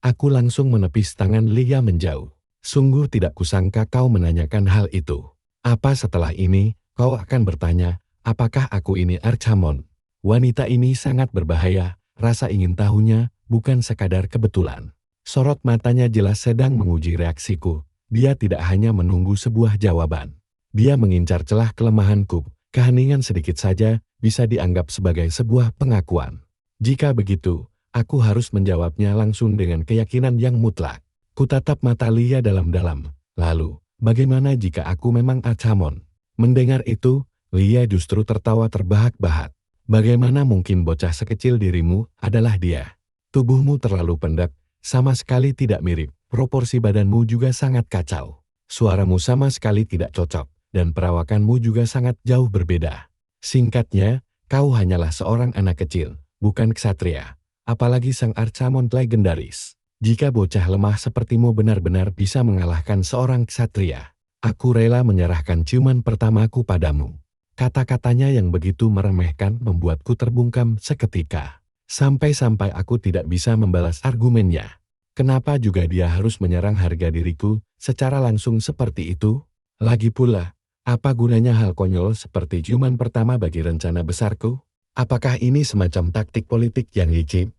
[SPEAKER 1] Aku langsung menepis tangan Leia menjauh. Sungguh tidak kusangka kau menanyakan hal itu. Apa setelah ini, kau akan bertanya, apakah aku ini Archamon? Wanita ini sangat berbahaya, rasa ingin tahunya bukan sekadar kebetulan. Sorot matanya jelas sedang menguji reaksiku. Dia tidak hanya menunggu sebuah jawaban. Dia mengincar celah kelemahanku, keheningan sedikit saja bisa dianggap sebagai sebuah pengakuan. Jika begitu, aku harus menjawabnya langsung dengan keyakinan yang mutlak. Kutatap mata Lia dalam-dalam. Lalu, bagaimana jika aku memang Archamon? Mendengar itu, Lia justru tertawa terbahak-bahak. Bagaimana mungkin bocah sekecil dirimu adalah dia? Tubuhmu terlalu pendek, sama sekali tidak mirip. Proporsi badanmu juga sangat kacau. Suaramu sama sekali tidak cocok, dan perawakanmu juga sangat jauh berbeda. Singkatnya, kau hanyalah seorang anak kecil, bukan ksatria. Apalagi sang Archamon legendaris. Jika bocah lemah sepertimu benar-benar bisa mengalahkan seorang ksatria, aku rela menyerahkan ciuman pertamaku padamu. Kata-katanya yang begitu meremehkan membuatku terbungkam seketika. Sampai-sampai aku tidak bisa membalas argumennya. Kenapa juga dia harus menyerang harga diriku secara langsung seperti itu? Lagi pula, apa gunanya hal konyol seperti ciuman pertama bagi rencana besarku? Apakah ini semacam taktik politik yang licik?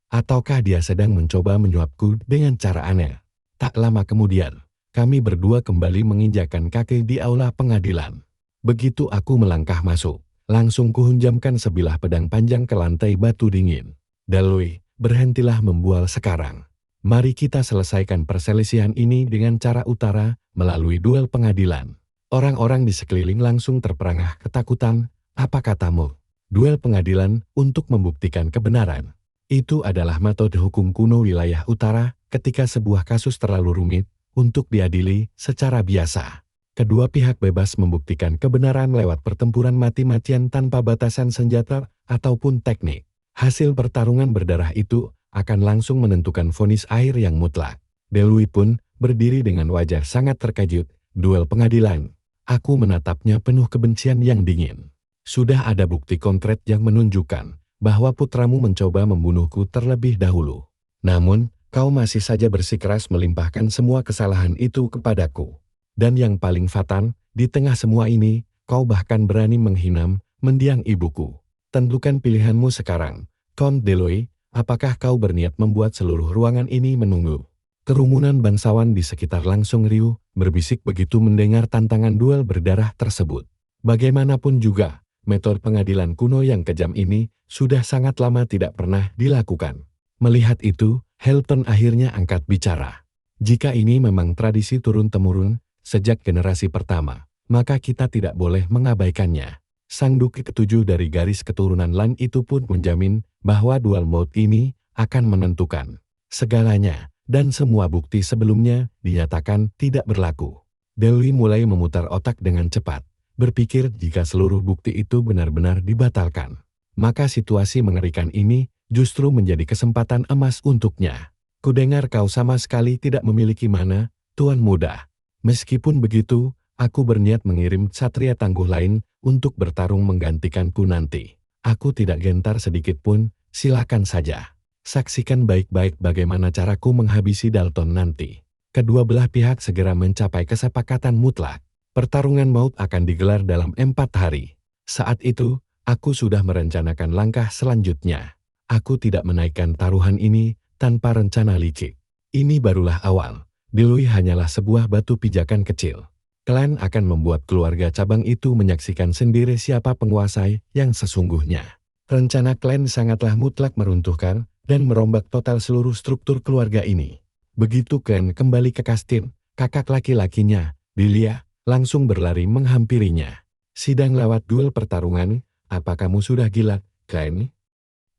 [SPEAKER 1] Ataukah dia sedang mencoba menyuapku dengan cara aneh? Tak lama kemudian, kami berdua kembali menginjakan kaki di aula pengadilan. Begitu aku melangkah masuk, langsung kuhunjamkan sebilah pedang panjang ke lantai batu dingin. Dalui, berhentilah membual sekarang. Mari kita selesaikan perselisihan ini dengan cara utara melalui duel pengadilan. Orang-orang di sekeliling langsung terperangah ketakutan. Apa katamu? Duel pengadilan untuk membuktikan kebenaran. Itu adalah metode hukum kuno wilayah utara ketika sebuah kasus terlalu rumit untuk diadili secara biasa. Kedua pihak bebas membuktikan kebenaran lewat pertempuran mati-matian tanpa batasan senjata ataupun teknik. Hasil pertarungan berdarah itu akan langsung menentukan vonis akhir yang mutlak. Delui pun berdiri dengan wajah sangat terkejut. Duel pengadilan. Aku menatapnya penuh kebencian yang dingin. Sudah ada bukti konkret yang menunjukkan bahwa putramu mencoba membunuhku terlebih dahulu. Namun, kau masih saja bersikeras melimpahkan semua kesalahan itu kepadaku. Dan yang paling fatal, di tengah semua ini, kau bahkan berani menghina mendiang ibuku. Tentukan pilihanmu sekarang, Count Deloy, apakah kau berniat membuat seluruh ruangan ini menunggu? Kerumunan bangsawan di sekitar langsung riuh, berbisik begitu mendengar tantangan duel berdarah tersebut. Bagaimanapun juga, metode pengadilan kuno yang kejam ini sudah sangat lama tidak pernah dilakukan. Melihat itu, Helton akhirnya angkat bicara. Jika ini memang tradisi turun-temurun sejak generasi pertama, maka kita tidak boleh mengabaikannya. Sang Duki ketujuh dari garis keturunan Lan itu pun menjamin bahwa dual mode ini akan menentukan segalanya, dan semua bukti sebelumnya dinyatakan tidak berlaku. Dewi mulai memutar otak dengan cepat. Berpikir jika seluruh bukti itu benar-benar dibatalkan, maka situasi mengerikan ini justru menjadi kesempatan emas untuknya. Kudengar kau sama sekali tidak memiliki mana, Tuan Muda. Meskipun begitu, aku berniat mengirim ksatria tangguh lain untuk bertarung menggantikanku nanti. Aku tidak gentar sedikit pun, silakan saja. Saksikan baik-baik bagaimana caraku menghabisi Dalton nanti. Kedua belah pihak segera mencapai kesepakatan mutlak. Pertarungan maut akan digelar dalam 4 hari. Saat itu, aku sudah merencanakan langkah selanjutnya. Aku tidak menaikkan taruhan ini tanpa rencana licik. Ini barulah awal. Delui hanyalah sebuah batu pijakan kecil. Klan akan membuat keluarga cabang itu menyaksikan sendiri siapa penguasa yang sesungguhnya. Rencana klan sangatlah mutlak meruntuhkan dan merombak total seluruh struktur keluarga ini. Begitu klan kembali ke kastil, kakak laki-lakinya, Dilia, langsung berlari menghampirinya. Sidang lewat duel pertarungan, apa kamu sudah gila, Klan?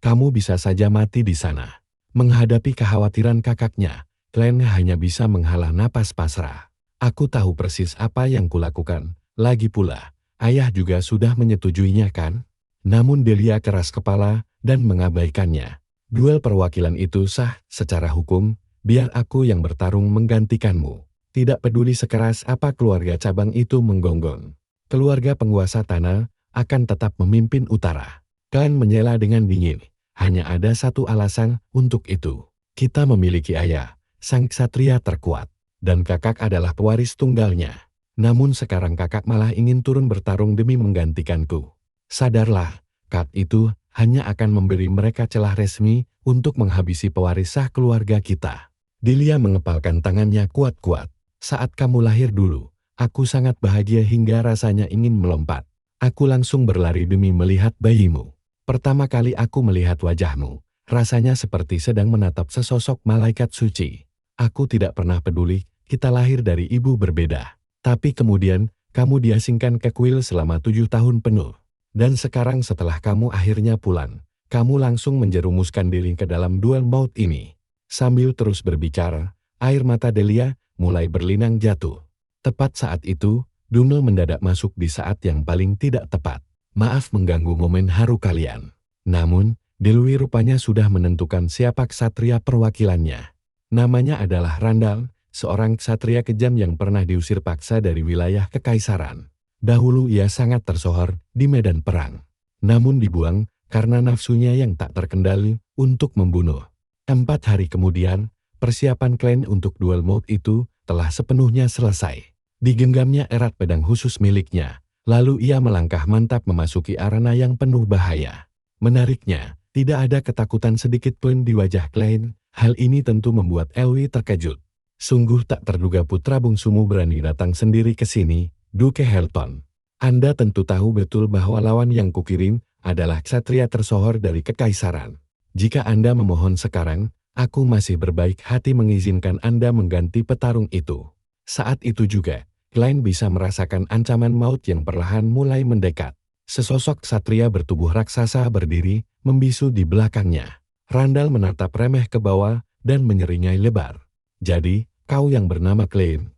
[SPEAKER 1] Kamu bisa saja mati di sana. Menghadapi kekhawatiran kakaknya, Klan hanya bisa menghela napas pasrah. Aku tahu persis apa yang kulakukan. Lagi pula, ayah juga sudah menyetujuinya kan? Namun Delia keras kepala dan mengabaikannya. Duel perwakilan itu sah secara hukum, biar aku yang bertarung menggantikanmu. Tidak peduli sekeras apa keluarga cabang itu menggonggong. Keluarga penguasa tanah akan tetap memimpin utara. Klan menyela dengan dingin. Hanya ada satu alasan untuk itu. Kita memiliki ayah, sang ksatria terkuat. dan kakak adalah pewaris tunggalnya. Namun sekarang kakak malah ingin turun bertarung demi menggantikanku. Sadarlah, Kat itu hanya akan memberi mereka celah resmi untuk menghabisi pewaris sah keluarga kita. Delia mengepalkan tangannya kuat-kuat. Saat kamu lahir dulu, aku sangat bahagia hingga rasanya ingin melompat. Aku langsung berlari demi melihat bayimu. Pertama kali aku melihat wajahmu, rasanya seperti sedang menatap sesosok malaikat suci. Aku tidak pernah peduli, kita lahir dari ibu berbeda. Tapi kemudian, kamu diasingkan ke kuil selama 7 tahun penuh. Dan sekarang setelah kamu akhirnya pulang, kamu langsung menjerumuskan diri ke dalam duel maut ini. Sambil terus berbicara, air mata Delia mulai berlinang jatuh. Tepat saat itu, Dumel mendadak masuk di saat yang paling tidak tepat. Maaf mengganggu momen haru kalian. Namun, Delui rupanya sudah menentukan siapa ksatria perwakilannya. Namanya adalah Randall, seorang ksatria kejam yang pernah diusir paksa dari wilayah kekaisaran. Dahulu ia sangat tersohor di medan perang. Namun dibuang karena nafsunya yang tak terkendali untuk membunuh. 4 hari kemudian, persiapan klan untuk duel maut itu telah sepenuhnya selesai. Digenggamnya erat pedang khusus miliknya, lalu ia melangkah mantap memasuki arena yang penuh bahaya. Menariknya, tidak ada ketakutan sedikit pun di wajah Klein. Hal ini tentu membuat Elwi terkejut. Sungguh tak terduga putra bungsumu berani datang sendiri ke sini, Duke Helton. Anda tentu tahu betul bahwa lawan yang kukirim adalah ksatria tersohor dari kekaisaran. Jika Anda memohon sekarang, aku masih berbaik hati mengizinkan Anda mengganti petarung itu. Saat itu juga, Klein bisa merasakan ancaman maut yang perlahan mulai mendekat. Sesosok ksatria bertubuh raksasa berdiri, membisu di belakangnya. Randall menatap remeh ke bawah dan menyeringai lebar. Jadi, kau yang bernama Klein.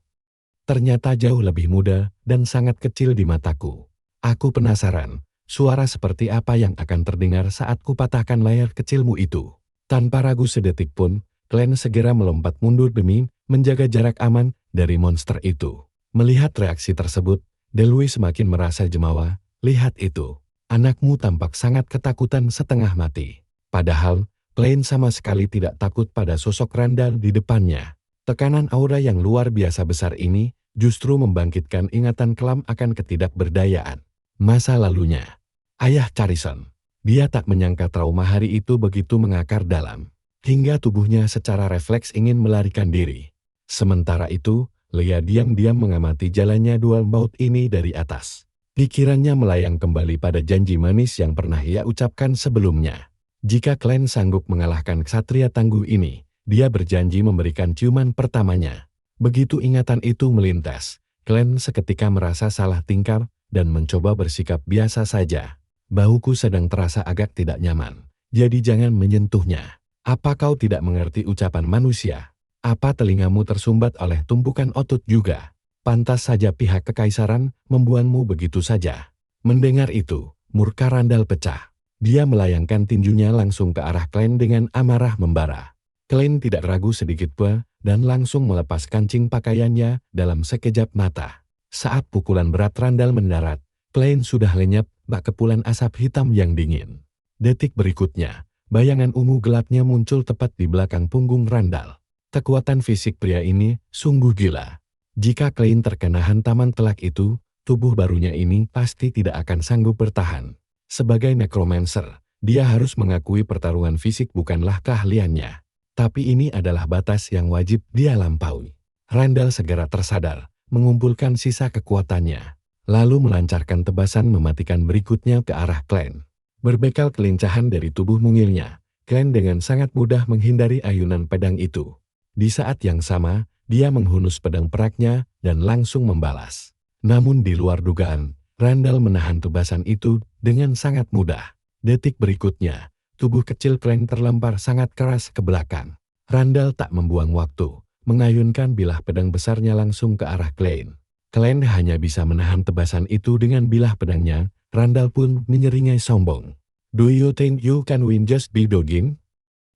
[SPEAKER 1] Ternyata jauh lebih muda dan sangat kecil di mataku. Aku penasaran, suara seperti apa yang akan terdengar saat kupatahkan layar kecilmu itu. Tanpa ragu sedetik pun, Klein segera melompat mundur demi menjaga jarak aman dari monster itu. Melihat reaksi tersebut, Delui semakin merasa jemawa. Lihat itu, anakmu tampak sangat ketakutan setengah mati. Padahal, Klein sama sekali tidak takut pada sosok Randall di depannya. Tekanan aura yang luar biasa besar ini justru membangkitkan ingatan kelam akan ketidakberdayaan masa lalunya. Ayah Charison. Dia tak menyangka trauma hari itu begitu mengakar dalam, hingga tubuhnya secara refleks ingin melarikan diri. Sementara itu, Leah diam-diam mengamati jalannya duel maut ini dari atas. Pikirannya melayang kembali pada janji manis yang pernah ia ucapkan sebelumnya. Jika Klein sanggup mengalahkan ksatria tangguh ini, dia berjanji memberikan ciuman pertamanya. Begitu ingatan itu melintas, Klein seketika merasa salah tingkah dan mencoba bersikap biasa saja. Bahuku sedang terasa agak tidak nyaman, jadi jangan menyentuhnya. Apa kau tidak mengerti ucapan manusia? Apa telingamu tersumbat oleh tumpukan otot juga? Pantas saja pihak kekaisaran membuangmu begitu saja. Mendengar itu, murka Randall pecah. Dia melayangkan tinjunya langsung ke arah Klein dengan amarah membara. Klein tidak ragu sedikit pun dan langsung melepas kancing pakaiannya dalam sekejap mata. Saat pukulan berat Randall mendarat, Klein sudah lenyap bak kepulan asap hitam yang dingin. Detik berikutnya, bayangan ungu gelapnya muncul tepat di belakang punggung Randall. Kekuatan fisik pria ini sungguh gila. Jika Klein terkena hantaman telak itu, tubuh barunya ini pasti tidak akan sanggup bertahan. Sebagai necromancer, dia harus mengakui pertarungan fisik bukanlah keahliannya. Tapi ini adalah batas yang wajib dia lampaui. Randall segera tersadar, mengumpulkan sisa kekuatannya, lalu melancarkan tebasan mematikan berikutnya ke arah Klein. Berbekal kelincahan dari tubuh mungilnya, Klein dengan sangat mudah menghindari ayunan pedang itu. Di saat yang sama, dia menghunus pedang peraknya dan langsung membalas. Namun di luar dugaan, Randall menahan tebasan itu dengan sangat mudah. Detik berikutnya, tubuh kecil Klein terlempar sangat keras ke belakang. Randall tak membuang waktu, mengayunkan bilah pedang besarnya langsung ke arah Klein. Klein hanya bisa menahan tebasan itu dengan bilah pedangnya. Randall pun menyeringai sombong. Do you think you can win just by dogging?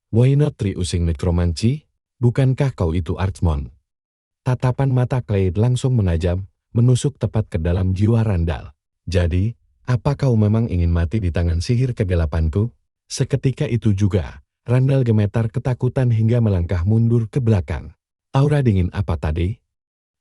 [SPEAKER 1] Why not try using necromancy? Bukankah kau itu Archmon? Tatapan mata Klein langsung menajam, menusuk tepat ke dalam jiwa Randall. Jadi, apa kau memang ingin mati di tangan sihir kegelapanku? Seketika itu juga, Randall gemetar ketakutan hingga melangkah mundur ke belakang. Aura dingin apa tadi?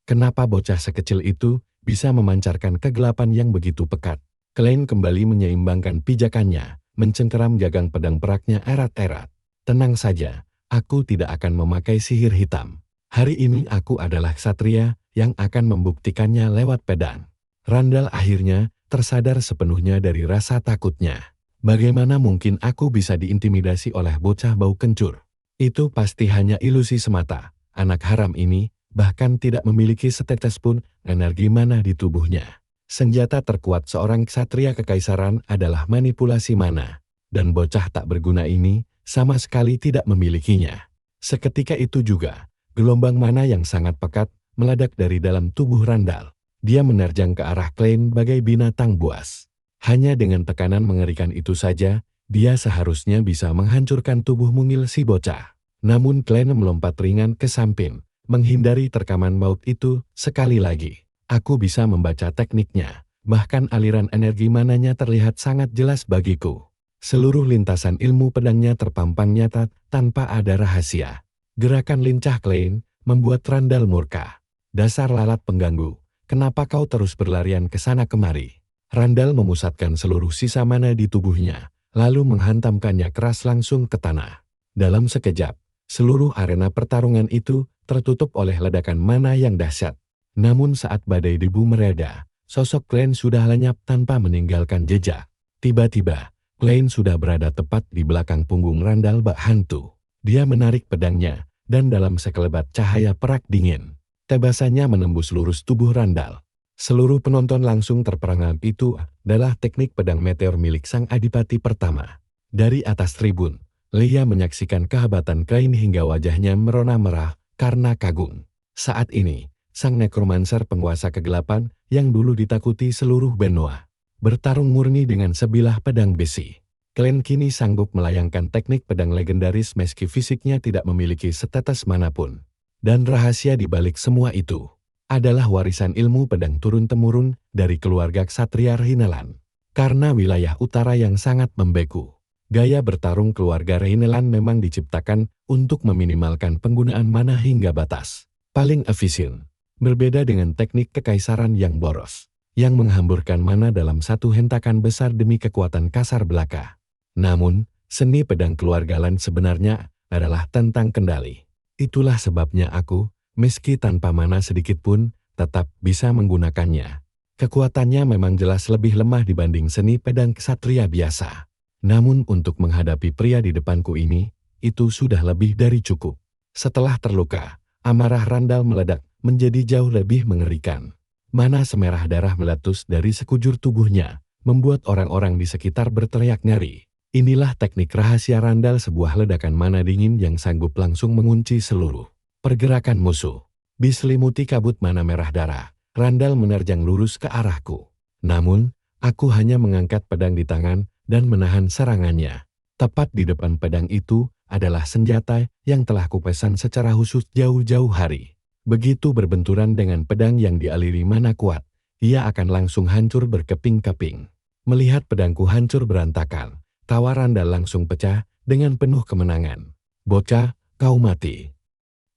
[SPEAKER 1] Kenapa bocah sekecil itu bisa memancarkan kegelapan yang begitu pekat? Klein kembali menyeimbangkan pijakannya, mencengkeram gagang pedang peraknya erat-erat. Tenang saja, aku tidak akan memakai sihir hitam. Hari ini aku adalah ksatria yang akan membuktikannya lewat pedang. Randall akhirnya tersadar sepenuhnya dari rasa takutnya. Bagaimana mungkin aku bisa diintimidasi oleh bocah bau kencur? Itu pasti hanya ilusi semata. Anak haram ini bahkan tidak memiliki setetes pun energi mana di tubuhnya. Senjata terkuat seorang ksatria kekaisaran adalah manipulasi mana, dan bocah tak berguna ini sama sekali tidak memilikinya. Seketika itu juga, gelombang mana yang sangat pekat meledak dari dalam tubuh Randall. Dia menerjang ke arah Klein bagai binatang buas. Hanya dengan tekanan mengerikan itu saja, dia seharusnya bisa menghancurkan tubuh mungil si bocah. Namun Klein melompat ringan ke samping, menghindari terkaman maut itu. Sekali lagi, aku bisa membaca tekniknya, bahkan aliran energi mananya terlihat sangat jelas bagiku. Seluruh lintasan ilmu pedangnya terpampang nyata tanpa ada rahasia. Gerakan lincah Klein membuat Randall murka. Dasar lalat pengganggu, kenapa kau terus berlarian ke sana kemari? Randall memusatkan seluruh sisa mana di tubuhnya, lalu menghantamkannya keras langsung ke tanah. Dalam sekejap, seluruh arena pertarungan itu tertutup oleh ledakan mana yang dahsyat. Namun saat badai debu mereda, sosok Klein sudah lenyap tanpa meninggalkan jejak. Tiba-tiba, Klein sudah berada tepat di belakang punggung Randall bak hantu. Dia menarik pedangnya, dan dalam sekelebat cahaya perak dingin, tebasannya menembus lurus tubuh Randall. Seluruh penonton langsung terperangap itu adalah teknik pedang meteor milik sang adipati pertama. Dari atas tribun, Leia menyaksikan kehebatan Klein hingga wajahnya merona merah karena kagum. Saat ini, sang nekromancer penguasa kegelapan yang dulu ditakuti seluruh benua, bertarung murni dengan sebilah pedang besi. Klein kini sanggup melayangkan teknik pedang legendaris meski fisiknya tidak memiliki setetes manapun. Dan rahasia di balik semua itu adalah warisan ilmu pedang turun-temurun dari keluarga ksatria Rhineland. Karena wilayah utara yang sangat membeku, gaya bertarung keluarga Rhineland memang diciptakan untuk meminimalkan penggunaan mana hingga batas paling efisien. Berbeda dengan teknik kekaisaran yang boros, yang menghamburkan mana dalam satu hentakan besar demi kekuatan kasar belaka. Namun, seni pedang keluarga Lan sebenarnya adalah tentang kendali. Itulah sebabnya aku, meski tanpa mana sedikit pun, tetap bisa menggunakannya. Kekuatannya memang jelas lebih lemah dibanding seni pedang ksatria biasa. Namun untuk menghadapi pria di depanku ini, itu sudah lebih dari cukup. Setelah terluka, amarah Randall meledak menjadi jauh lebih mengerikan. Mana semerah darah meletus dari sekujur tubuhnya, membuat orang-orang di sekitar berteriak ngeri. Inilah teknik rahasia Randall, sebuah ledakan mana dingin yang sanggup langsung mengunci seluruh pergerakan musuh. Diselimuti kabut mana merah darah, Randall menerjang lurus ke arahku. Namun, aku hanya mengangkat pedang di tangan dan menahan serangannya. Tepat di depan pedang itu adalah senjata yang telah kupesan secara khusus jauh-jauh hari. Begitu berbenturan dengan pedang yang dialiri mana kuat, ia akan langsung hancur berkeping-keping. Melihat pedangku hancur berantakan, tawa Randall langsung pecah dengan penuh kemenangan. Bocah, kau mati.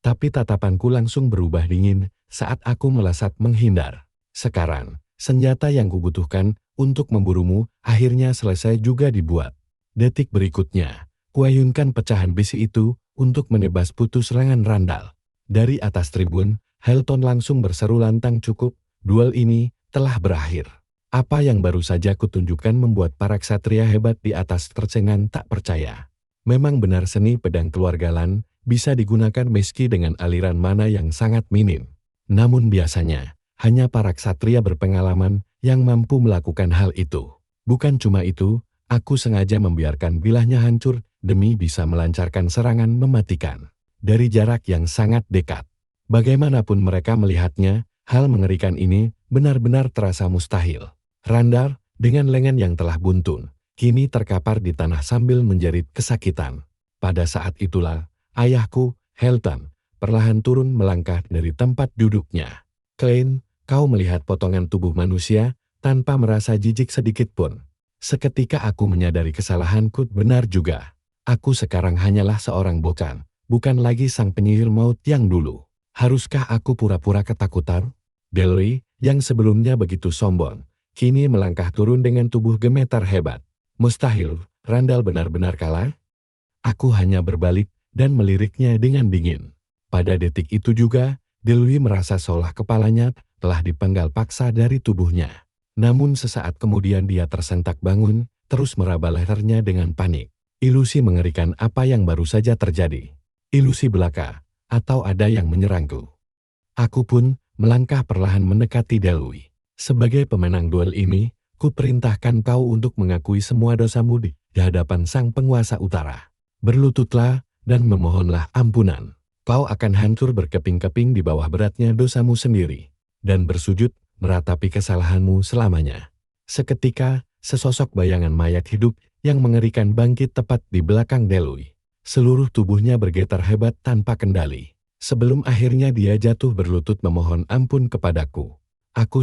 [SPEAKER 1] Tapi tatapanku langsung berubah dingin saat aku melesat menghindar. Sekarang, senjata yang kubutuhkan untuk memburumu akhirnya selesai juga dibuat. Detik berikutnya, kuayunkan pecahan besi itu untuk menebas putus lengan Randall. Dari atas tribun, Helton langsung berseru lantang, cukup, duel ini telah berakhir. Apa yang baru saja kutunjukkan membuat para ksatria hebat di atas tercengang tak percaya. Memang benar seni pedang keluarga Lan bisa digunakan meski dengan aliran mana yang sangat minim. Namun biasanya, hanya para ksatria berpengalaman yang mampu melakukan hal itu. Bukan cuma itu, aku sengaja membiarkan bilahnya hancur demi bisa melancarkan serangan mematikan dari jarak yang sangat dekat. Bagaimanapun mereka melihatnya, hal mengerikan ini benar-benar terasa mustahil. Randall, dengan lengan yang telah buntun, kini terkapar di tanah sambil menjerit kesakitan. Pada saat itulah, ayahku, Helton, perlahan turun melangkah dari tempat duduknya. Klein, kau melihat potongan tubuh manusia tanpa merasa jijik sedikit pun. Seketika aku menyadari kesalahanku, benar juga. Aku sekarang hanyalah seorang bocah, bukan lagi sang penyihir maut yang dulu. Haruskah aku pura-pura ketakutan? Delui, yang sebelumnya begitu sombong, kini melangkah turun dengan tubuh gemetar hebat. Mustahil, Randall benar-benar kalah? Aku hanya berbalik dan meliriknya dengan dingin. Pada detik itu juga, Delui merasa seolah kepalanya telah dipenggal paksa dari tubuhnya. Namun sesaat kemudian dia tersentak bangun, terus meraba lehernya dengan panik. Ilusi mengerikan apa yang baru saja terjadi. Ilusi belaka, atau ada yang menyerangku. Aku pun melangkah perlahan mendekati Delui. Sebagai pemenang duel ini, ku perintahkan kau untuk mengakui semua dosamu di hadapan sang penguasa utara. Berlututlah dan memohonlah ampunan. Kau akan hancur berkeping-keping di bawah beratnya dosamu sendiri, dan bersujud meratapi kesalahanmu selamanya. Seketika, sesosok bayangan mayat hidup yang mengerikan bangkit tepat di belakang Delui. Seluruh tubuhnya bergetar hebat tanpa kendali. Sebelum akhirnya dia jatuh berlutut memohon ampun kepadaku. Aku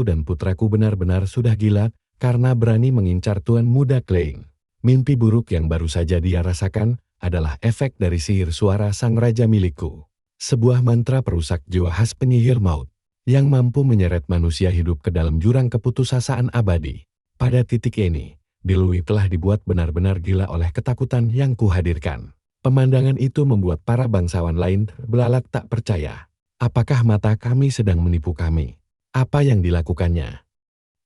[SPEAKER 1] dan putraku benar-benar sudah gila karena berani mengincar tuan muda Klein. Mimpi buruk yang baru saja dia rasakan adalah efek dari sihir suara sang raja milikku. Sebuah mantra perusak jiwa khas penyihir maut, yang mampu menyeret manusia hidup ke dalam jurang keputusasaan abadi. Pada titik ini, Delui telah dibuat benar-benar gila oleh ketakutan yang kuhadirkan. Pemandangan itu membuat para bangsawan lain belalak tak percaya. Apakah mata kami sedang menipu kami? Apa yang dilakukannya?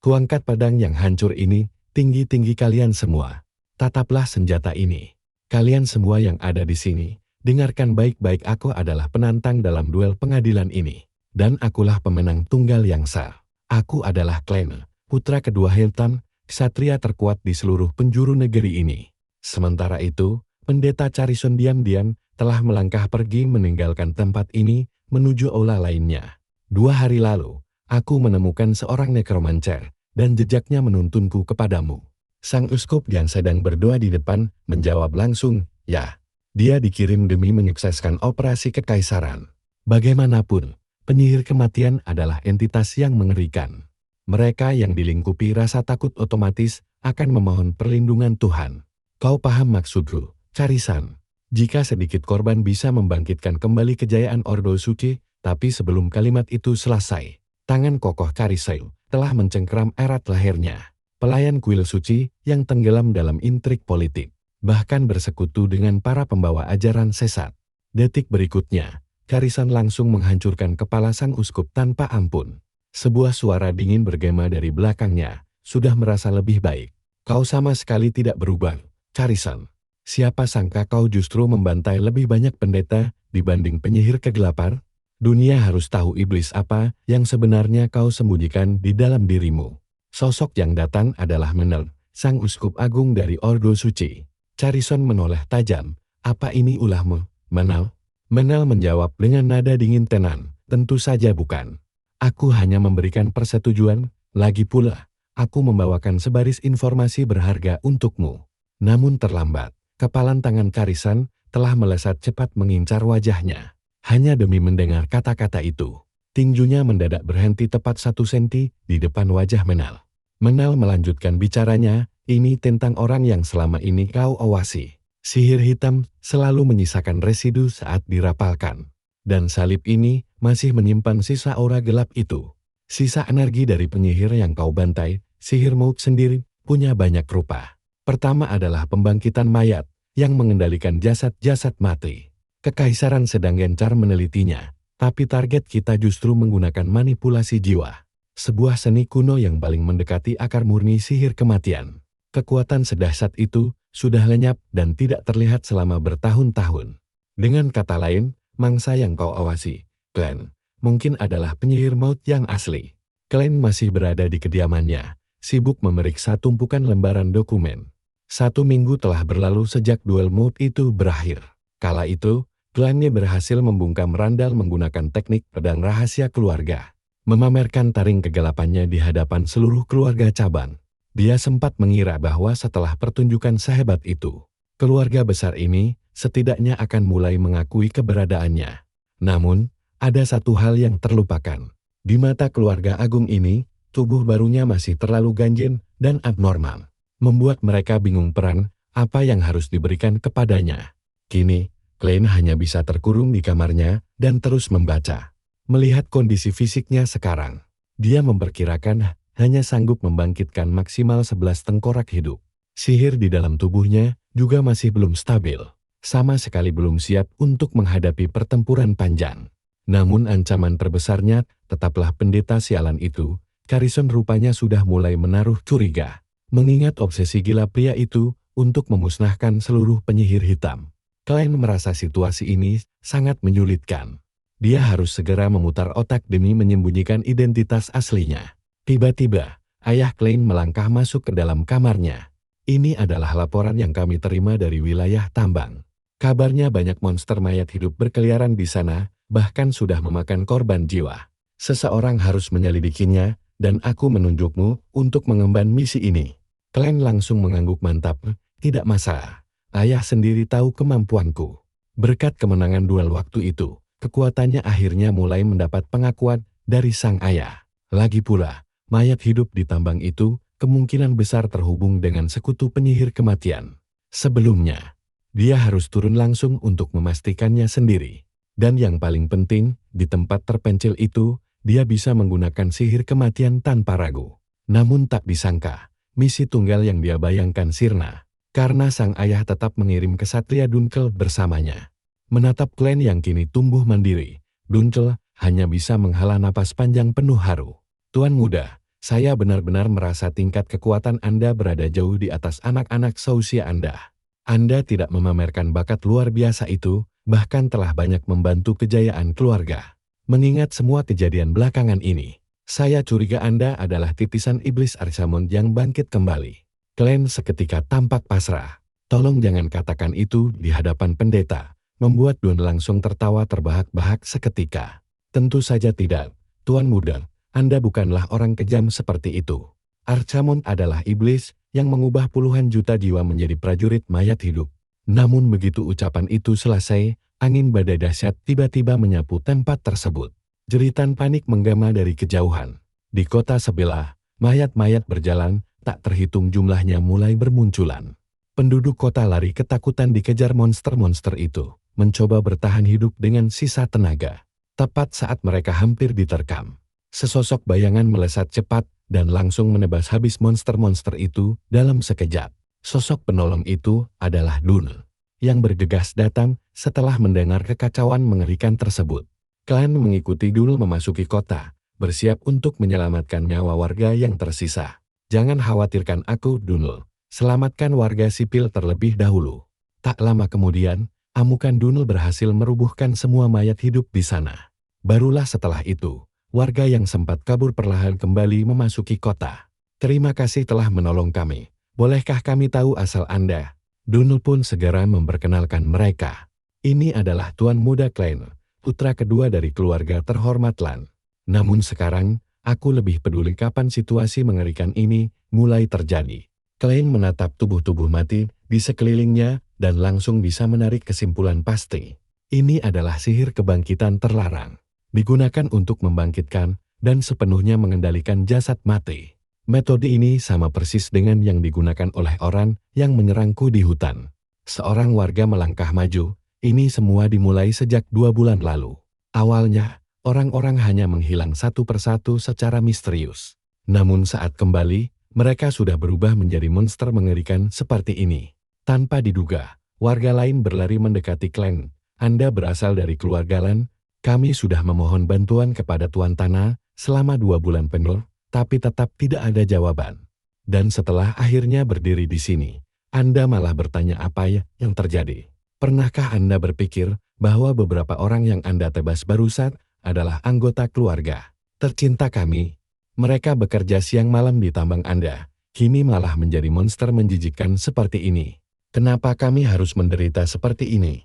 [SPEAKER 1] Kuangkat pedang yang hancur ini, tinggi-tinggi kalian semua. Tataplah senjata ini. Kalian semua yang ada di sini, dengarkan baik-baik, aku adalah penantang dalam duel pengadilan ini. Dan akulah pemenang tunggal yang sah. Aku adalah Klein, putra kedua Hilton, ksatria terkuat di seluruh penjuru negeri ini. Sementara itu, Pendeta Carison diam-diam telah melangkah pergi meninggalkan tempat ini menuju aula lainnya. 2 hari lalu, aku menemukan seorang nekromancer, dan jejaknya menuntunku kepadamu. Sang uskup yang sedang berdoa di depan menjawab langsung, ya. Dia dikirim demi menyukseskan operasi kekaisaran. Bagaimanapun, penyihir kematian adalah entitas yang mengerikan. Mereka yang dilingkupi rasa takut otomatis akan memohon perlindungan Tuhan. Kau paham maksudku, Carison? Jika sedikit korban bisa membangkitkan kembali kejayaan Ordo Suci, tapi sebelum kalimat itu selesai, tangan kokoh Carison telah mencengkeram erat lehernya. Pelayan kuil suci yang tenggelam dalam intrik politik, bahkan bersekutu dengan para pembawa ajaran sesat. Detik berikutnya, Carison langsung menghancurkan kepala sang uskup tanpa ampun. Sebuah suara dingin bergema dari belakangnya, sudah merasa lebih baik. Kau sama sekali tidak berubah, Carison. Siapa sangka kau justru membantai lebih banyak pendeta dibanding penyihir kegelapan? Dunia harus tahu iblis apa yang sebenarnya kau sembunyikan di dalam dirimu. Sosok yang datang adalah Menel, sang uskup agung dari Ordo Suci. Carison menoleh tajam. Apa ini ulahmu, Menel? Menel menjawab dengan nada dingin tenan. Tentu saja bukan. Aku hanya memberikan persetujuan, lagi pula, aku membawakan sebaris informasi berharga untukmu. Namun terlambat, kepalan tangan Carison telah melesat cepat mengincar wajahnya. Hanya demi mendengar kata-kata itu, tinjunya mendadak berhenti tepat 1 senti di depan wajah Menel. Menel melanjutkan bicaranya, ini tentang orang yang selama ini kau awasi. Sihir hitam selalu menyisakan residu saat dirapalkan. Dan salib ini masih menyimpan sisa aura gelap itu. Sisa energi dari penyihir yang kau bantai, sihir maut sendiri, punya banyak rupa. Pertama adalah pembangkitan mayat, yang mengendalikan jasad-jasad mati. Kekaisaran sedang gencar menelitinya, tapi target kita justru menggunakan manipulasi jiwa. Sebuah seni kuno yang paling mendekati akar murni sihir kematian. Kekuatan sedahsyat itu sudah lenyap dan tidak terlihat selama bertahun-tahun. Dengan kata lain, mangsa yang kau awasi, Klein, mungkin adalah penyihir maut yang asli. Klein masih berada di kediamannya, sibuk memeriksa tumpukan lembaran dokumen. 1 minggu telah berlalu sejak duel maut itu berakhir. Kala itu, Klein berhasil membungkam Randall menggunakan teknik pedang rahasia keluarga. Memamerkan taring kegelapannya di hadapan seluruh keluarga cabang. Dia sempat mengira bahwa setelah pertunjukan sehebat itu, keluarga besar ini setidaknya akan mulai mengakui keberadaannya. Namun, ada satu hal yang terlupakan. Di mata keluarga agung ini, tubuh barunya masih terlalu ganjil dan abnormal, membuat mereka bingung peran apa yang harus diberikan kepadanya. Kini, Klein hanya bisa terkurung di kamarnya dan terus membaca. Melihat kondisi fisiknya sekarang, dia memperkirakan hanya sanggup membangkitkan maksimal 11 tengkorak hidup. Sihir di dalam tubuhnya juga masih belum stabil. Sama sekali belum siap untuk menghadapi pertempuran panjang. Namun ancaman terbesarnya tetaplah pendeta sialan itu. Carison rupanya sudah mulai menaruh curiga. Mengingat obsesi gila pria itu untuk memusnahkan seluruh penyihir hitam. Klein merasa situasi ini sangat menyulitkan. Dia harus segera memutar otak demi menyembunyikan identitas aslinya. Tiba-tiba, ayah Klein melangkah masuk ke dalam kamarnya. Ini adalah laporan yang kami terima dari wilayah tambang. Kabarnya banyak monster mayat hidup berkeliaran di sana, bahkan sudah memakan korban jiwa. Seseorang harus menyelidikinya, dan aku menunjukmu untuk mengemban misi ini. Klein langsung mengangguk mantap, tidak masalah. Ayah sendiri tahu kemampuanku. Berkat kemenangan duel waktu itu, kekuatannya akhirnya mulai mendapat pengakuan dari sang ayah. Lagi pula, mayat hidup di tambang itu kemungkinan besar terhubung dengan sekutu penyihir kematian. Sebelumnya, dia harus turun langsung untuk memastikannya sendiri. Dan yang paling penting, di tempat terpencil itu, dia bisa menggunakan sihir kematian tanpa ragu. Namun tak disangka, misi tunggal yang dia bayangkan sirna. Karena sang ayah tetap mengirim kesatria Dunkel bersamanya. Menatap Klein yang kini tumbuh mandiri, Dunkel hanya bisa menghela napas panjang penuh haru. Tuan muda, saya benar-benar merasa tingkat kekuatan Anda berada jauh di atas anak-anak seusia Anda. Anda tidak memamerkan bakat luar biasa itu, bahkan telah banyak membantu kejayaan keluarga. Mengingat semua kejadian belakangan ini, saya curiga Anda adalah titisan iblis Archamon yang bangkit kembali. Klein seketika tampak pasrah. Tolong jangan katakan itu di hadapan pendeta, membuat Dun langsung tertawa terbahak-bahak seketika. Tentu saja tidak, Tuan muda, Anda bukanlah orang kejam seperti itu. Archamon adalah iblis yang mengubah puluhan juta jiwa menjadi prajurit mayat hidup. Namun begitu ucapan itu selesai, angin badai dahsyat tiba-tiba menyapu tempat tersebut. Jeritan panik menggema dari kejauhan. Di kota sebelah, mayat-mayat berjalan, tak terhitung jumlahnya mulai bermunculan. Penduduk kota lari ketakutan dikejar monster-monster itu, mencoba bertahan hidup dengan sisa tenaga. Tepat saat mereka hampir diterkam, sesosok bayangan melesat cepat dan langsung menebas habis monster-monster itu dalam sekejap. Sosok penolong itu adalah Dun, yang bergegas datang setelah mendengar kekacauan mengerikan tersebut. Klein mengikuti Dun memasuki kota, bersiap untuk menyelamatkan nyawa warga yang tersisa. Jangan khawatirkan aku, Dunul. Selamatkan warga sipil terlebih dahulu. Tak lama kemudian, amukan Dunul berhasil merubuhkan semua mayat hidup di sana. Barulah setelah itu, warga yang sempat kabur perlahan kembali memasuki kota. Terima kasih telah menolong kami. Bolehkah kami tahu asal Anda? Dunul pun segera memperkenalkan mereka. Ini adalah Tuan Muda Klein, putra kedua dari keluarga terhormat Lan. Namun sekarang, aku lebih peduli kapan situasi mengerikan ini mulai terjadi. Klein menatap tubuh-tubuh mati di sekelilingnya dan langsung bisa menarik kesimpulan pasti. Ini adalah sihir kebangkitan terlarang. Digunakan untuk membangkitkan dan sepenuhnya mengendalikan jasad mati. Metode ini sama persis dengan yang digunakan oleh orang yang menyerangku di hutan. Seorang warga melangkah maju. Ini semua dimulai sejak 2 bulan lalu. Awalnya, orang-orang hanya menghilang satu persatu secara misterius. Namun saat kembali, mereka sudah berubah menjadi monster mengerikan seperti ini. Tanpa diduga, warga lain berlari mendekati Klein. Anda berasal dari keluarga Lan? Kami sudah memohon bantuan kepada Tuan Tanah selama 2 bulan penuh, tapi tetap tidak ada jawaban. Dan setelah akhirnya berdiri di sini, Anda malah bertanya apa yang terjadi. Pernahkah Anda berpikir bahwa beberapa orang yang Anda tebas barusan adalah anggota keluarga tercinta kami? Mereka bekerja siang malam di tambang Anda, kini malah menjadi monster menjijikkan seperti ini. Kenapa kami harus menderita seperti ini?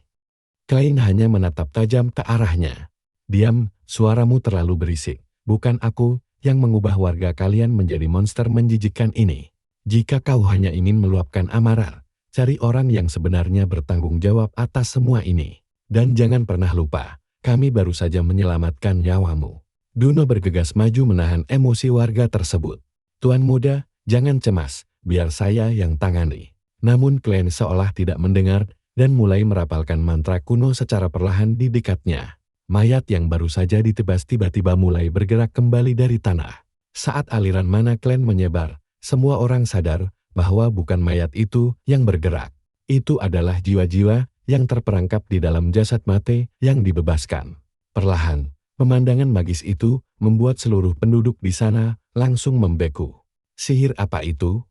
[SPEAKER 1] Klein hanya menatap tajam ke arahnya. Diam, suaramu terlalu berisik. Bukan aku yang mengubah warga kalian menjadi monster menjijikkan ini. Jika kau hanya ingin meluapkan amarah, cari orang yang sebenarnya bertanggung jawab atas semua ini. Dan jangan pernah lupa, kami baru saja menyelamatkan nyawamu. Duno bergegas maju menahan emosi warga tersebut. Tuan muda, jangan cemas, biar saya yang tangani. Namun Klein seolah tidak mendengar, dan mulai merapalkan mantra kuno secara perlahan di dekatnya. Mayat yang baru saja ditebas tiba-tiba mulai bergerak kembali dari tanah. Saat aliran mana Klen menyebar, semua orang sadar bahwa bukan mayat itu yang bergerak. Itu adalah jiwa-jiwa yang terperangkap di dalam jasad mate yang dibebaskan. Perlahan, pemandangan magis itu membuat seluruh penduduk di sana langsung membeku. Sihir apa itu?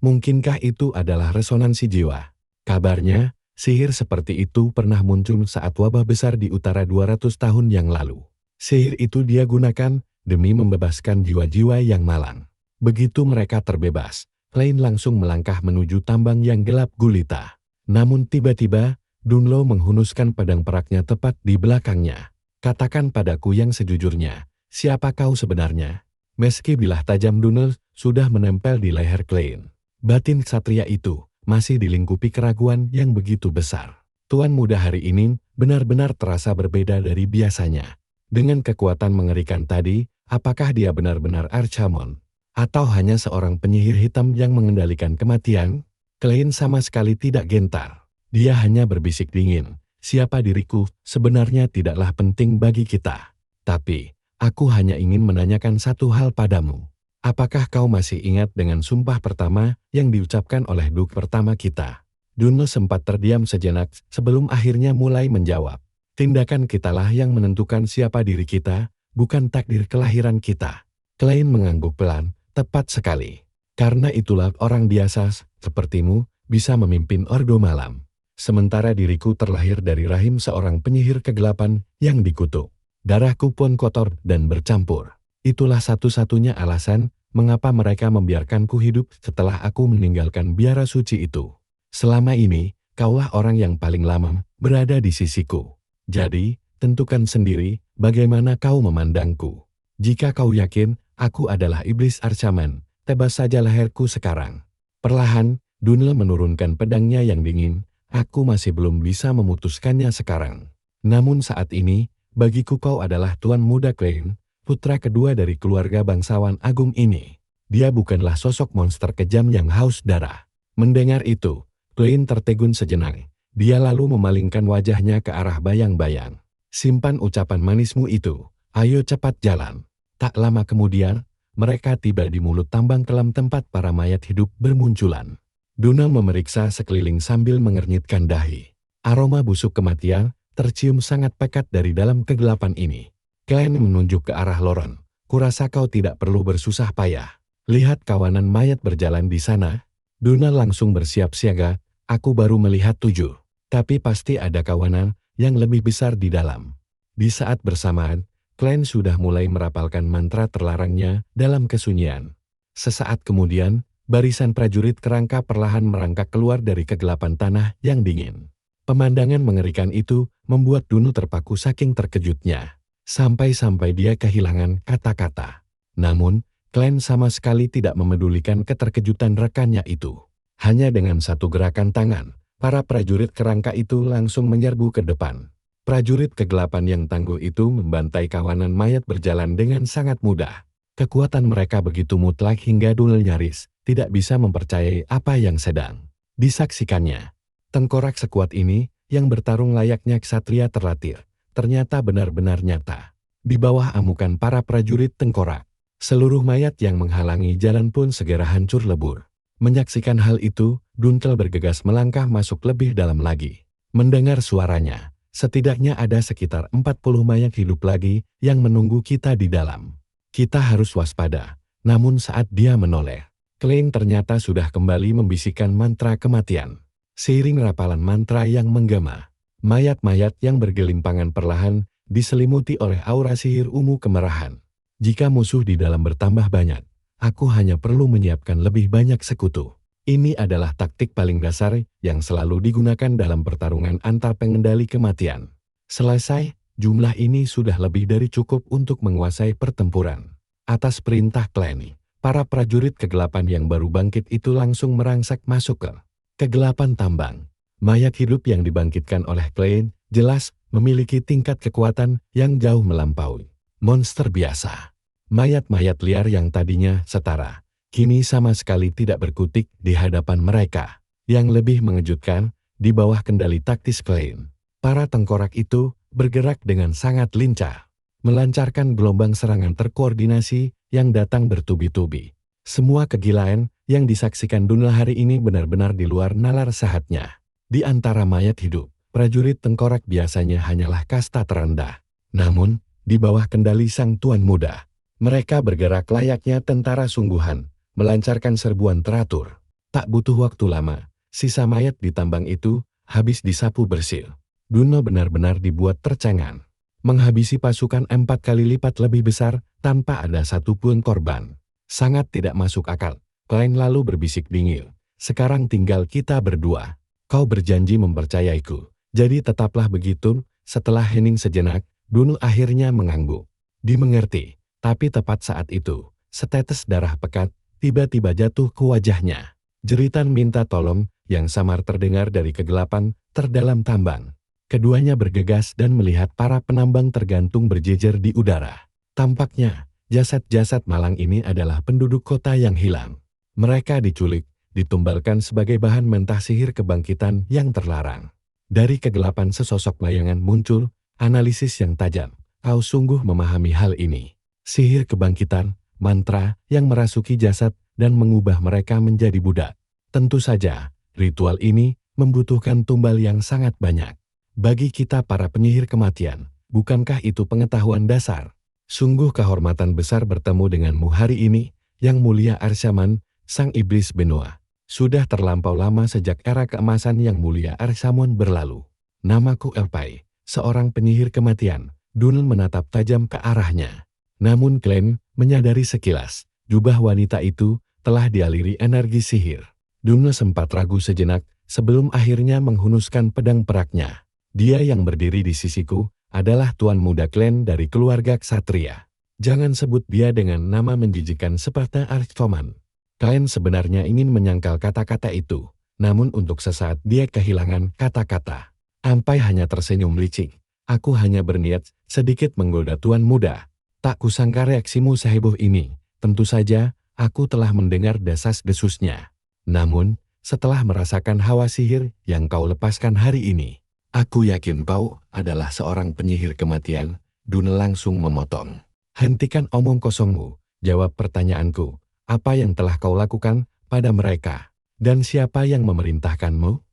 [SPEAKER 1] Mungkinkah itu adalah resonansi jiwa? Kabarnya, sihir seperti itu pernah muncul saat wabah besar di utara 200 tahun yang lalu. Sihir itu dia gunakan demi membebaskan jiwa-jiwa yang malang. Begitu mereka terbebas, Klein langsung melangkah menuju tambang yang gelap gulita. Namun tiba-tiba, Dunlo menghunuskan pedang peraknya tepat di belakangnya. Katakan padaku yang sejujurnya, siapa kau sebenarnya? Meski bilah tajam Dunlo sudah menempel di leher Klein, batin ksatria itu masih dilingkupi keraguan yang begitu besar. Tuan muda hari ini benar-benar terasa berbeda dari biasanya. Dengan kekuatan mengerikan tadi, apakah dia benar-benar Archamon? Atau hanya seorang penyihir hitam yang mengendalikan kematian? Klein sama sekali tidak gentar. Dia hanya berbisik dingin. Siapa diriku sebenarnya tidaklah penting bagi kita. Tapi, aku hanya ingin menanyakan satu hal padamu. Apakah kau masih ingat dengan sumpah pertama yang diucapkan oleh Duk pertama kita? Dunlo sempat terdiam sejenak sebelum akhirnya mulai menjawab. Tindakan kitalah yang menentukan siapa diri kita, bukan takdir kelahiran kita. Klein mengangguk pelan, tepat sekali. Karena itulah orang biasa sepertimu bisa memimpin Ordo Malam. Sementara diriku terlahir dari rahim seorang penyihir kegelapan yang dikutuk. Darahku pun kotor dan bercampur. Itulah satu-satunya alasan mengapa mereka membiarkanku hidup setelah aku meninggalkan biara suci itu. Selama ini, kaulah orang yang paling lama berada di sisiku. Jadi, tentukan sendiri bagaimana kau memandangku. Jika kau yakin aku adalah iblis Archaman, tebas saja leherku sekarang. Perlahan, Dunlo menurunkan pedangnya yang dingin. Aku masih belum bisa memutuskannya sekarang. Namun saat ini, bagiku kau adalah Tuan Muda Klein, putra kedua dari keluarga bangsawan agung ini. Dia bukanlah sosok monster kejam yang haus darah. Mendengar itu, Klein tertegun sejenak. Dia lalu memalingkan wajahnya ke arah bayang-bayang. Simpan ucapan manismu itu, ayo cepat jalan. Tak lama kemudian, mereka tiba di mulut tambang kelam tempat para mayat hidup bermunculan. Dunlo memeriksa sekeliling sambil mengernyitkan dahi. Aroma busuk kematian tercium sangat pekat dari dalam kegelapan ini. Klein menunjuk ke arah lorong. Kurasa kau tidak perlu bersusah payah. Lihat kawanan mayat berjalan di sana. Dunlo langsung bersiap siaga. Aku baru melihat 7. Tapi pasti ada kawanan yang lebih besar di dalam. Di saat bersamaan, Klein sudah mulai merapalkan mantra terlarangnya dalam kesunyian. Sesaat kemudian, barisan prajurit kerangka perlahan merangkak keluar dari kegelapan tanah yang dingin. Pemandangan mengerikan itu membuat Dunlo terpaku saking terkejutnya. Sampai-sampai dia kehilangan kata-kata. Namun, Klein sama sekali tidak memedulikan keterkejutan rekannya itu. Hanya dengan satu gerakan tangan, para prajurit kerangka itu langsung menyerbu ke depan. Prajurit kegelapan yang tangguh itu membantai kawanan mayat berjalan dengan sangat mudah. Kekuatan mereka begitu mutlak hingga Dunlo nyaris tidak bisa mempercayai apa yang sedang disaksikannya. Tengkorak sekuat ini, yang bertarung layaknya ksatria terlatih, ternyata benar-benar nyata. Di bawah amukan para prajurit tengkorak, seluruh mayat yang menghalangi jalan pun segera hancur lebur. Menyaksikan hal itu, Dunlo bergegas melangkah masuk lebih dalam lagi. Mendengar suaranya, setidaknya ada sekitar 40 mayat hidup lagi yang menunggu kita di dalam. Kita harus waspada. Namun saat dia menoleh, Klein ternyata sudah kembali membisikkan mantra kematian. Seiring rapalan mantra yang menggema, mayat-mayat yang bergelimpangan perlahan diselimuti oleh aura sihir ungu kemerahan. Jika musuh di dalam bertambah banyak, aku hanya perlu menyiapkan lebih banyak sekutu. Ini adalah taktik paling dasar yang selalu digunakan dalam pertarungan antar pengendali kematian. Selesai, jumlah ini sudah lebih dari cukup untuk menguasai pertempuran. Atas perintah Klein, para prajurit kegelapan yang baru bangkit itu langsung merangsak masuk ke kegelapan tambang. Mayat hidup yang dibangkitkan oleh Klein jelas memiliki tingkat kekuatan yang jauh melampaui monster biasa. Mayat-mayat liar yang tadinya setara, kini sama sekali tidak berkutik di hadapan mereka. Yang lebih mengejutkan, Di bawah kendali taktis Klein, para tengkorak itu bergerak dengan sangat lincah, melancarkan gelombang serangan terkoordinasi yang datang bertubi-tubi. Semua kegilaan yang disaksikan Dunel hari ini benar-benar di luar nalar sehatnya. Di antara mayat hidup, prajurit tengkorak biasanya hanyalah kasta terendah. Namun, di bawah kendali sang tuan muda, mereka bergerak layaknya tentara sungguhan, melancarkan serbuan teratur. Tak butuh waktu lama, sisa mayat di tambang itu habis disapu bersih. Dunel benar-benar dibuat tercengang. Menghabisi pasukan 4 kali lipat lebih besar tanpa ada satupun korban. Sangat tidak masuk akal. Klein lalu berbisik dingin. Sekarang tinggal kita berdua. Kau berjanji mempercayaiku. Jadi tetaplah begitu. Setelah hening sejenak, Dunel akhirnya mengangguk. Dimengerti, tapi tepat saat itu, setetes darah pekat tiba-tiba jatuh ke wajahnya. Jeritan minta tolong yang samar terdengar dari kegelapan terdalam tambang. Keduanya bergegas dan melihat para penambang tergantung berjejer di udara. Tampaknya, jasad-jasad malang ini adalah penduduk kota yang hilang. Mereka diculik, ditumbalkan sebagai bahan mentah sihir kebangkitan yang terlarang. Dari kegelapan sesosok bayangan muncul, analisis yang tajam. Kau sungguh memahami hal ini. Sihir kebangkitan, mantra yang merasuki jasad dan mengubah mereka menjadi budak. Tentu saja, ritual ini membutuhkan tumbal yang sangat banyak. Bagi kita para penyihir kematian, bukankah itu pengetahuan dasar? Sungguh kehormatan besar bertemu denganmu hari ini, Yang Mulia Arsaman, Sang Iblis Benua. Sudah terlampau lama sejak era keemasan Yang Mulia Arsamon berlalu. Namaku Elpai, seorang penyihir kematian. Dunel menatap tajam ke arahnya. Namun Klein menyadari sekilas, jubah wanita itu telah dialiri energi sihir. Dunel sempat ragu sejenak sebelum akhirnya menghunuskan pedang peraknya. Dia yang berdiri di sisiku adalah tuan muda Klein dari keluarga ksatria. Jangan sebut dia dengan nama menjijikan seperti Archtoman. Klein sebenarnya ingin menyangkal kata-kata itu, namun untuk sesaat dia kehilangan kata-kata. Ampai hanya tersenyum licik. Aku hanya berniat sedikit menggoda tuan muda. Tak kusangka reaksimu seheboh ini. Tentu saja, aku telah mendengar desas-desusnya. Namun, setelah merasakan hawa sihir yang kau lepaskan hari ini, aku yakin kau adalah seorang penyihir kematian. Dunel langsung memotong. Hentikan omong kosongmu, jawab pertanyaanku. Apa yang telah kau lakukan pada mereka? Dan siapa yang memerintahkanmu?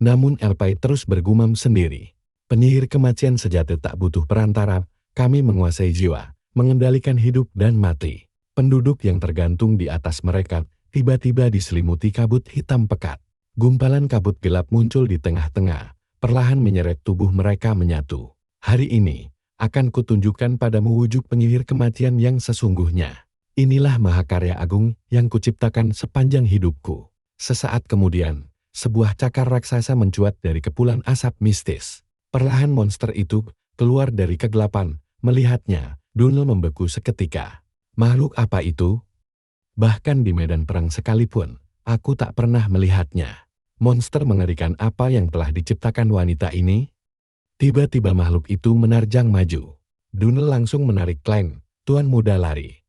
[SPEAKER 1] Namun Elpai terus bergumam sendiri. Penyihir kematian sejati tak butuh perantara, kami menguasai jiwa, mengendalikan hidup dan mati. Penduduk yang tergantung di atas mereka tiba-tiba diselimuti kabut hitam pekat. Gumpalan kabut gelap muncul di tengah-tengah, perlahan menyeret tubuh mereka menyatu. Hari ini, akan kutunjukkan padamu wujud penyihir kematian yang sesungguhnya. Inilah mahakarya agung yang kuciptakan sepanjang hidupku. Sesaat kemudian, sebuah cakar raksasa mencuat dari kepulan asap mistis. Perlahan monster itu keluar dari kegelapan. Melihatnya, Dunel membeku seketika. Makhluk apa itu? Bahkan di medan perang sekalipun, aku tak pernah melihatnya. Monster mengerikan apa yang telah diciptakan wanita ini? Tiba-tiba makhluk itu menerjang maju. Dunel langsung menarik Klein, tuan muda lari.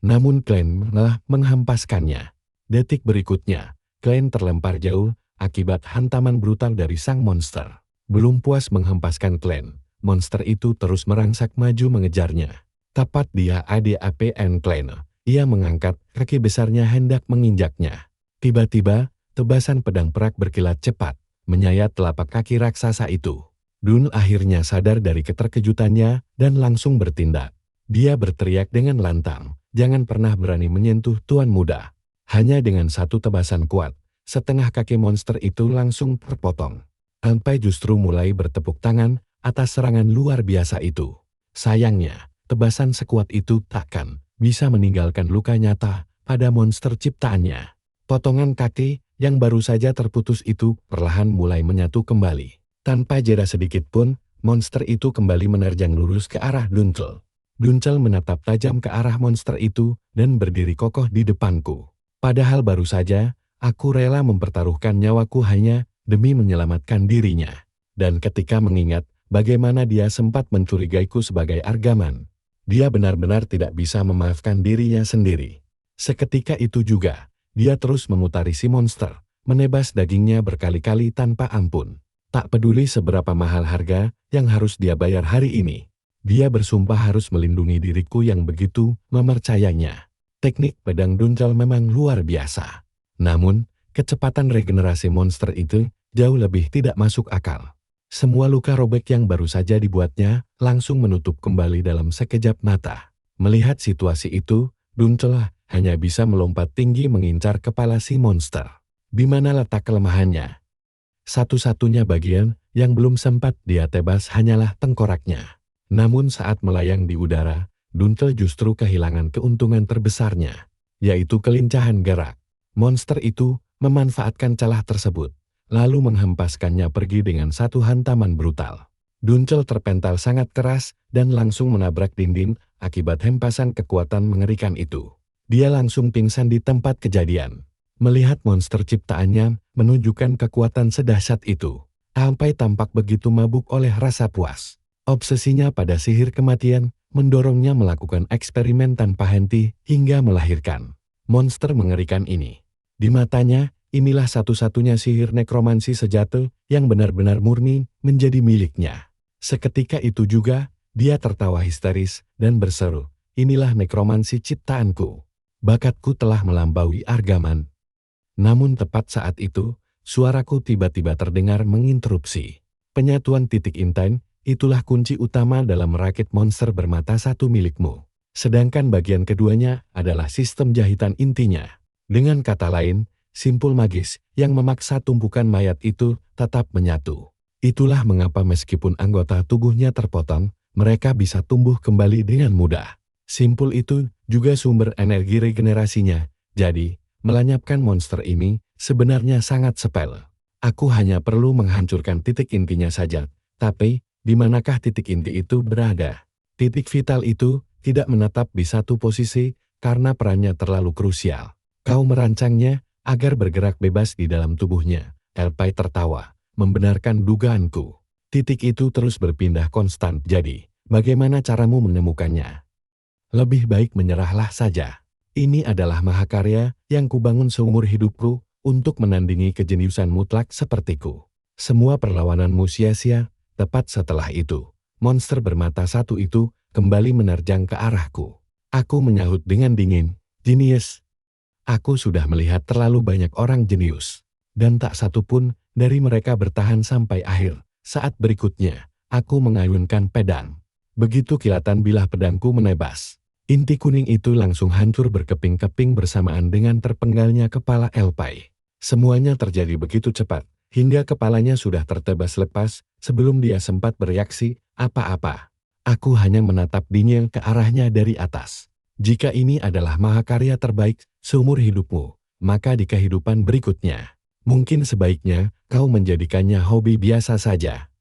[SPEAKER 1] Namun Klein malah menghempaskannya. Detik berikutnya, Klein terlempar jauh akibat hantaman brutal dari sang monster. Belum puas menghempaskan Klein, monster itu terus merangsak maju mengejarnya. Tepat dia ADAPN Klein, ia mengangkat kaki besarnya hendak menginjaknya. Tiba-tiba, tebasan pedang perak berkilat cepat, menyayat telapak kaki raksasa itu. Dunel akhirnya sadar dari keterkejutannya dan langsung bertindak. Dia berteriak dengan lantang, jangan pernah berani menyentuh tuan muda. Hanya dengan satu tebasan kuat, setengah kaki monster itu langsung terpotong. Elpai justru mulai bertepuk tangan atas serangan luar biasa itu. Sayangnya, tebasan sekuat itu takkan bisa meninggalkan luka nyata pada monster ciptaannya. Potongan kaki yang baru saja terputus itu perlahan mulai menyatu kembali. Tanpa jeda sedikit pun, monster itu kembali menerjang lurus ke arah Dunel. Dunel menatap tajam ke arah monster itu dan berdiri kokoh di depanku. Padahal baru saja, aku rela mempertaruhkan nyawaku hanya demi menyelamatkan dirinya. Dan ketika mengingat bagaimana dia sempat mencurigaiku sebagai argaman, dia benar-benar tidak bisa memaafkan dirinya sendiri. Seketika itu juga, dia terus memutari si monster, menebas dagingnya berkali-kali tanpa ampun. Tak peduli seberapa mahal harga yang harus dia bayar hari ini. Dia bersumpah harus melindungi diriku yang begitu memercayainya. Teknik pedang Duncal memang luar biasa. Namun, kecepatan regenerasi monster itu jauh lebih tidak masuk akal. Semua luka robek yang baru saja dibuatnya langsung menutup kembali dalam sekejap mata. Melihat situasi itu, Duncal hanya bisa melompat tinggi mengincar kepala si monster. Di mana letak kelemahannya? Satu-satunya bagian yang belum sempat dia tebas hanyalah tengkoraknya. Namun saat melayang di udara, Duncal justru kehilangan keuntungan terbesarnya, yaitu kelincahan gerak. Monster itu memanfaatkan celah tersebut, lalu menghempaskannya pergi dengan satu hantaman brutal. Duncal terpental sangat keras dan langsung menabrak dinding akibat hempasan kekuatan mengerikan itu. Dia langsung pingsan di tempat kejadian. Melihat monster ciptaannya menunjukkan kekuatan sedahsyat itu, Alpai tampak begitu mabuk oleh rasa puas. Obsesinya pada sihir kematian mendorongnya melakukan eksperimen tanpa henti hingga melahirkan monster mengerikan ini. Di matanya, inilah satu-satunya sihir nekromansi sejati yang benar-benar murni menjadi miliknya. Seketika itu juga, dia tertawa histeris dan berseru, "Inilah nekromansi ciptaanku. Bakatku telah melampaui Argaman." Namun tepat saat itu, suaraku tiba-tiba terdengar menginterupsi. Penyatuan titik intent, itulah kunci utama dalam merakit monster bermata satu milikmu. Sedangkan bagian keduanya adalah sistem jahitan intinya. Dengan kata lain, simpul magis yang memaksa tumpukan mayat itu tetap menyatu. Itulah mengapa meskipun anggota tubuhnya terpotong, mereka bisa tumbuh kembali dengan mudah. Simpul itu juga sumber energi regenerasinya, jadi melenyapkan monster ini sebenarnya sangat sepele. Aku hanya perlu menghancurkan titik intinya saja, tapi di manakah titik inti itu berada? Titik vital itu tidak menetap di satu posisi karena perannya terlalu krusial. Kau merancangnya agar bergerak bebas di dalam tubuhnya. Alpai tertawa, membenarkan dugaanku. Titik itu terus berpindah konstan, jadi bagaimana caramu menemukannya? Lebih baik menyerahlah saja. Ini adalah mahakarya yang kubangun seumur hidupku untuk menandingi kejeniusan mutlak sepertiku. Semua perlawananmu sia-sia. Tepat setelah itu, monster bermata satu itu kembali menerjang ke arahku. Aku menyahut dengan dingin, "Jenius. Aku sudah melihat terlalu banyak orang jenius, dan tak satu pun dari mereka bertahan sampai akhir." Saat berikutnya, aku mengayunkan pedang. Begitu kilatan bilah pedangku menebas, inti kuning itu langsung hancur berkeping-keping bersamaan dengan terpenggalnya kepala Alpai. Semuanya terjadi begitu cepat, hingga kepalanya sudah tertebas lepas sebelum dia sempat bereaksi apa-apa. Aku hanya menatap dingin ke arahnya dari atas. Jika ini adalah mahakarya terbaik seumur hidupmu, maka di kehidupan berikutnya, mungkin sebaiknya kau menjadikannya hobi biasa saja.